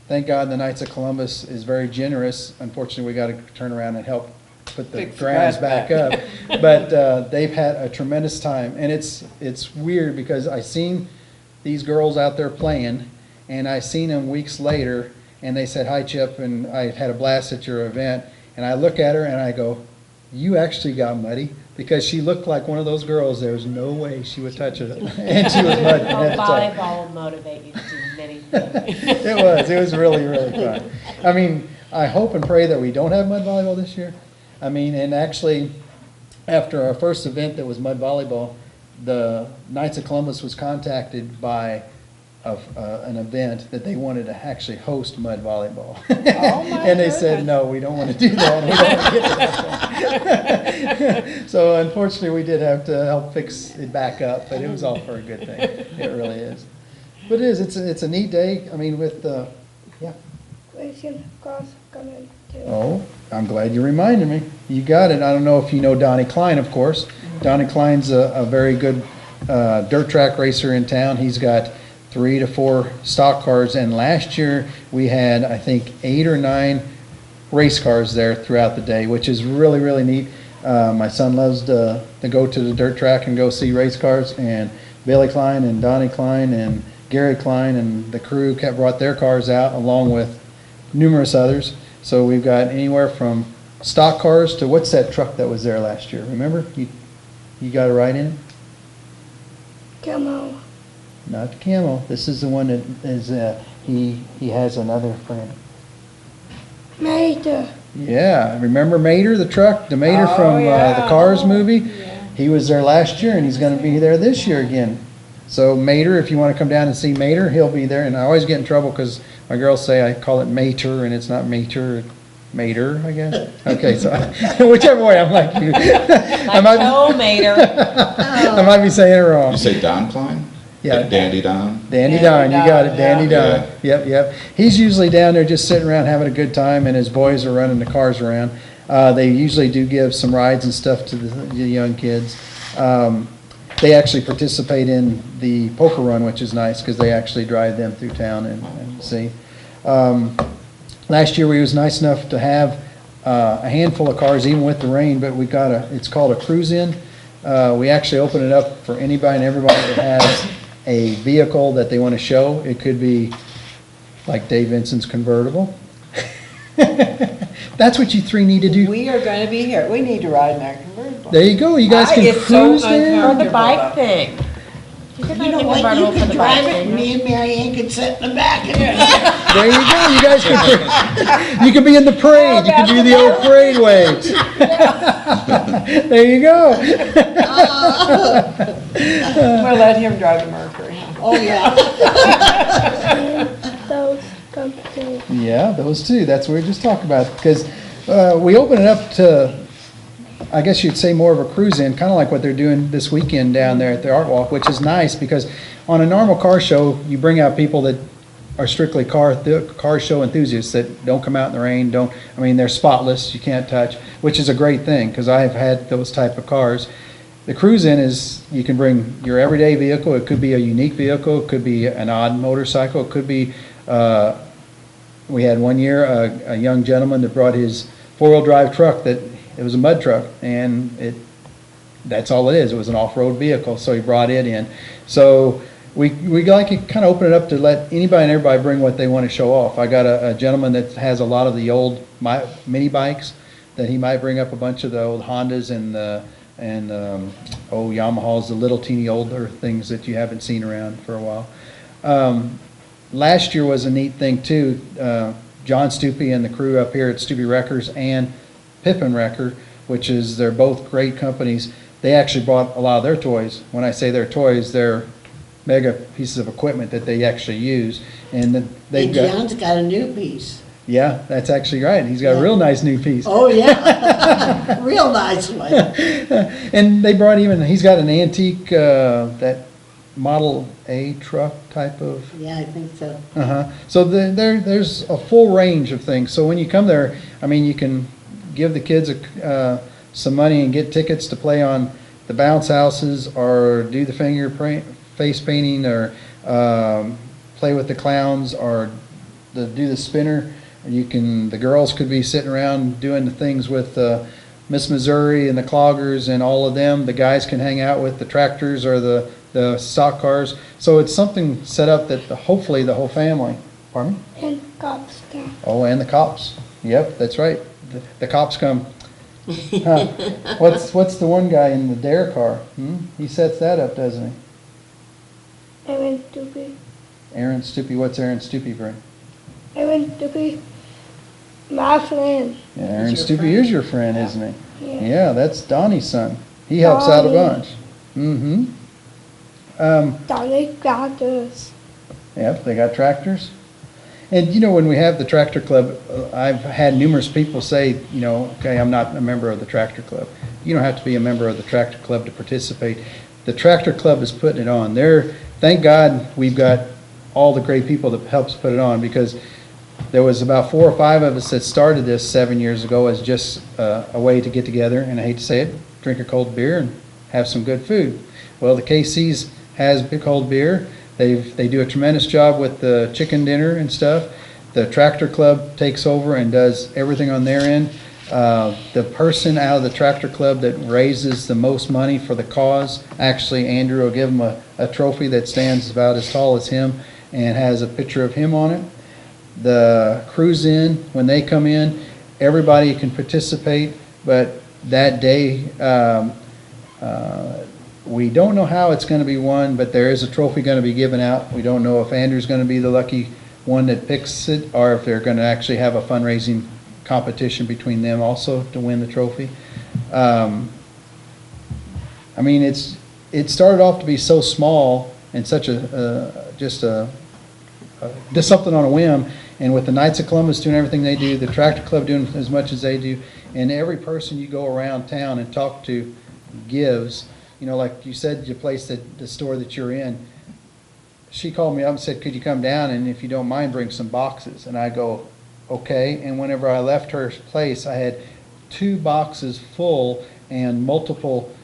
Thank God the Knights of Columbus is very generous. Unfortunately, we got to turn around and help put the Fix the grounds grass back up. But they've had a tremendous time, and it's weird because I seen these girls out there playing, and I seen them weeks later, and they said, "Hi, Chip," and I had a blast at your event. And I look at her and I go, "You actually got muddy," because she looked like one of those girls. There was no way she would touch it, and she was muddy. Well, volleyball will motivate you to do many things. It was really, really fun. I mean, I hope and pray that we don't have mud volleyball this year. I mean, and actually, after our first event that was mud volleyball, the Knights of Columbus was contacted by an event that they wanted to actually host mud volleyball. And they said, "No, we don't want to do that. We don't want to get to that point." So unfortunately, we did have to help fix it back up, but it was all for a good thing. It really is. But it is, it's a neat day. I mean, with yeah. Question cross coming too. Oh, I'm glad you reminded me. You got it. I don't know if you know Donnie Klein, of course. Donnie Klein's a very good dirt track racer in town. He's got 3 to 4 stock cars, and last year we had, I think, 8 or 9 race cars there throughout the day, which is really, really neat. My son loves to go to the dirt track and go see race cars, and Billy Klein and Donnie Klein and Gary Klein and the crew brought their cars out along with numerous others. So we've got anywhere from stock cars to, what's that truck that was there last year? Remember? You got a ride in it? Come on. Not the Camel. This is the one that is, he has another friend. Mater. Yeah, remember Mater, the truck? The Mater Oh, from yeah. the Cars movie? He was there last year, and he's gonna be there this year again. So Mater, if you wanna come down and see Mater, he'll be there. And I always get in trouble because my girls say I call it Mater, and it's not Mater, Mater, I guess. Okay, so whichever way, I'm like you. I Like might, Joe Mater. I might be saying it wrong. You say Don Klein? Yeah. Dandy Don? Dandy Dandy Don, you got it, Don, Dandy yeah. Don. Yep. He's usually down there just sitting around having a good time, and his boys are running the cars around. They usually do give some rides and stuff to the young kids. They actually participate in the poker run, which is nice because they actually drive them through town and see. Last year we was nice enough to have a handful of cars, even with the rain, but we got it's called a cruise-in. We actually open it up for anybody and everybody that has a vehicle that they want to show. It could be like Dave Vincent's convertible. That's what you 3 need to do. We are gonna be here. We need to ride in our convertible. There you go. You guys I can get so cruise there. For the bike thing. You could You know make a what, you convertible for could the bike drive it, thing. me and Mary Ann could sit in the back. There you go. You guys can. You can be in the parade. You can do the old parade waves. There you go. We'll let him drive the Mercury. Oh, yeah. Those come too. Yeah, those two. That's what we were just talking about. Because we open it up to I guess you'd say more of a cruise-in, kind of like what they're doing this weekend down there at the Art Walk, which is nice, because on a normal car show, you bring out people that are strictly car show enthusiasts that don't come out in the rain, they're spotless, you can't touch, which is a great thing, because I've had those type of cars. The cruise-in is, you can bring your everyday vehicle, it could be a unique vehicle, it could be an odd motorcycle, it could be, we had one year a young gentleman that brought his four-wheel drive truck it was a mud truck, and that's all it is. It was an off-road vehicle, so he brought it in. So we like to kind of open it up to let anybody and everybody bring what they want to show off. I got a gentleman that has a lot of the old mini bikes that he might bring up a bunch of the old Hondas and Yamahas, the little teeny older things that you haven't seen around for a while. Last year was a neat thing too. John Stupi and the crew up here at Stupi Wreckers and Pippin Wrecker, they're both great companies. They actually brought a lot of their toys. When I say their toys, they're mega pieces of equipment that they actually use. And John's got a new piece. Yeah, that's actually right. He's got a real nice new piece. Oh, yeah. Real nice one. And they brought he's got an antique, that Model A truck type of. Yeah, I think so. So there's a full range of things. So when you come there, you can give the kids some money and get tickets to play on the bounce houses, or do the face painting, or play with the clowns, or do the spinner. The girls could be sitting around doing the things with Miss Missouri and the cloggers and all of them. The guys can hang out with the tractors or the stock cars. So it's something set up that hopefully the whole family. Pardon me? And cops there. Oh, and the cops. Yep, that's right. The cops come. Huh. What's the one guy in the dare car? He sets that up, doesn't he? Aaron Stupi. Aaron Stupi. What's Aaron Stupi bring? Aaron Stupi. My friend. Yeah, Aaron Stupi is your friend, isn't he? Yeah. Yeah, that's Donnie's son. He helps out a Donnie. bunch. Donnie got us. Yep, they got tractors. And when we have the tractor club, I've had numerous people say, okay, I'm not a member of the tractor club. You don't have to be a member of the tractor club to participate. The tractor club is putting it on. Thank God we've got all the great people that helps put it on, because there was about 4 or 5 of us that started this 7 years ago as just a way to get together, and I hate to say it, drink a cold beer and have some good food. Well, the KC's has big cold beer. They do a tremendous job with the chicken dinner and stuff. The tractor club takes over and does everything on their end. The person out of the tractor club that raises the most money for the cause, actually Andrew will give him a trophy that stands about as tall as him and has a picture of him on it. The cruise in, when they come in, everybody can participate, but that day, we don't know how it's going to be won, but there is a trophy going to be given out. We don't know if Andrew's going to be the lucky one that picks it, or if they're going to actually have a fundraising competition between them also to win the trophy. It started off to be so small and such just something on a whim, and with the Knights of Columbus doing everything they do, the Tractor Club doing as much as they do, and every person you go around town and talk to gives. Like you said, your place, the store that you're in, she called me up and said, could you come down and if you don't mind, bring some boxes? And I go, okay. And whenever I left her place, I had 2 boxes full and multiple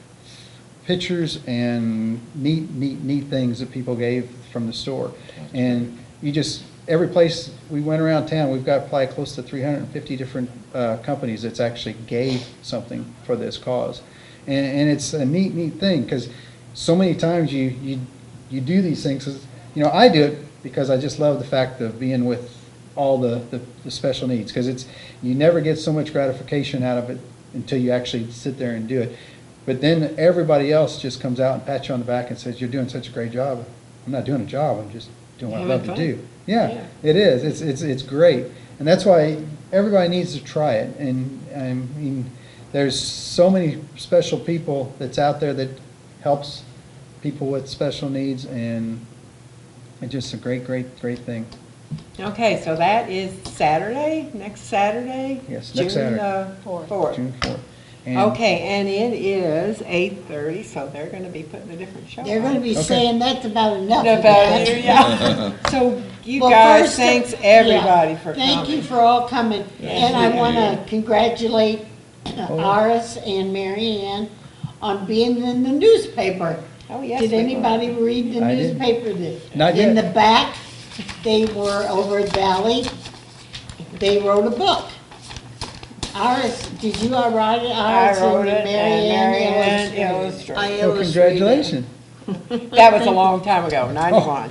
pictures and neat things that people gave from the store. And every place we went around town, we've got probably close to 350 different companies that's actually gave something for this cause. And it's a neat thing, because so many times you do these things. I do it because I just love the fact of being with all the special needs, because you never get so much gratification out of it until you actually sit there and do it. But then everybody else just comes out and pats you on the back and says, you're doing such a great job. I'm not doing a job, I'm just doing what I love to do. Yeah, it is. It's great. And that's why everybody needs to try it. And there's so many special people that's out there that helps people with special needs, and it's just a great thing. Okay, so that is Saturday, next Saturday? Yes, next Saturday. June 4th. June 4th. And- Okay, and it is 8:30, so they're gonna be putting a different show on. They're gonna be Okay. saying that's about enough of About that. you, yeah. So you Well, guys, first, thanks yeah, everybody for coming. Thank you for all coming. And I thank wanna you. congratulate Iris and Mary Ann on being in the newspaper. Oh, yes. Did we will. anybody read the I did. newspaper? Not In yet. the back, they were over at Valley, they wrote a book. Iris, did you write it? I Iris wrote it, and Mary Ann illustrated. illustrated. Well, congratulations. That was a long time ago, 91.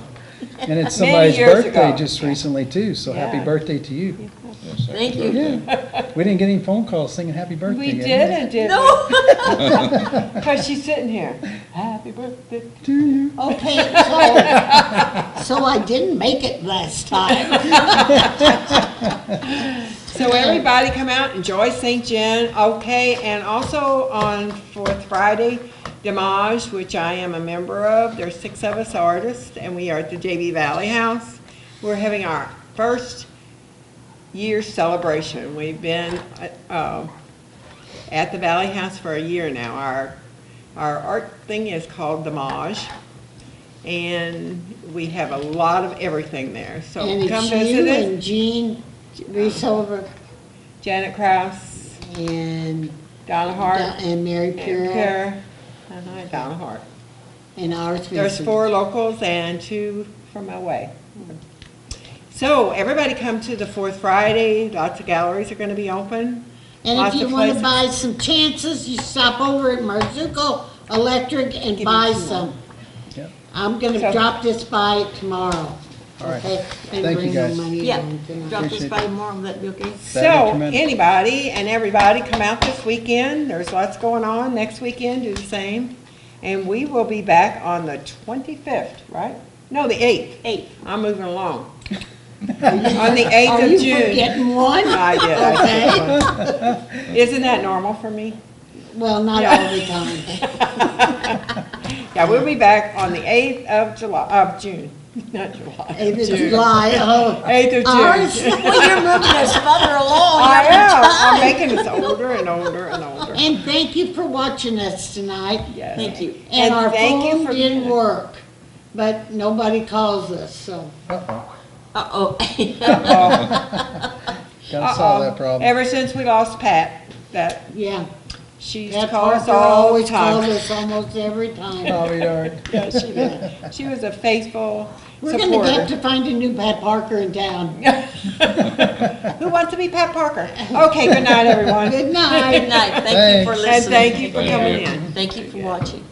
And it's Many somebody's years birthday ago. just recently too, so happy Yeah. birthday to you. Yes, sir. Thank you. Yeah, we didn't get any phone calls singing happy birthday We yet. didn't, did we? No. Because she's sitting here. Happy birthday. To you. Okay, so I didn't make it last time. So everybody come out, enjoy St. John, okay, and also on Fourth Friday, Damage, which I am a member of, there's 6 of us artists, and we are at the JB Valley House. We're having our first year celebration. We've been at the Valley House for a year now. Our art thing is called Damage, and we have a lot of everything there, so And come it's visit you us. and Jean Reesover Janet Kraus, and Donna Hart, and Mary and Pure Pierre, Donna Hart. and ours. There's 4 locals and 2 from away. So everybody come to the Fourth Friday. Lots of galleries are going to be open. And Lots if you of want to places. buy some chances, you stop over at Marzuko Electric and Give buy me some some. Yep. I'm gonna So- drop this by tomorrow. All right. Okay? And Thank you, bring no guys. money Yeah, along tonight. drop this Appreciate by it. tomorrow, will that be okay? That'd be So tremendous. anybody and everybody come out this weekend. There's lots going on. Next weekend, do the same. And we will be back on the 25th, right? No, the 8th. 8. I'm moving along. On the 8th Are of you June. forgetting one? I did. I did. Isn't that normal for me? Well, not Yeah. all the time. Yeah, we'll be back on the 8th of June, not July. 8th of June. July, oh. 8th of Ours? June. Well, you're moving us further along. I every am, I'm time. making us older and older and older. And thank you for watching us tonight. Yes. Thank you. And our thank you phone for didn't being- work, but nobody calls us, so. Uh-oh. Uh-oh. Gotta solve that problem. Ever since we lost Pat, that, Yeah, she used to that call us Parker all the always called time. us almost every time. Bobby darn. Yeah, she did. She was a faithful We're gonna have supporter. to find a new Pat Parker in town. Who wants to be Pat Parker? Okay, good night, everyone. Good night. Good night, thank you for Thanks. listening. And thank you for Thank coming you. in. Thank you for watching.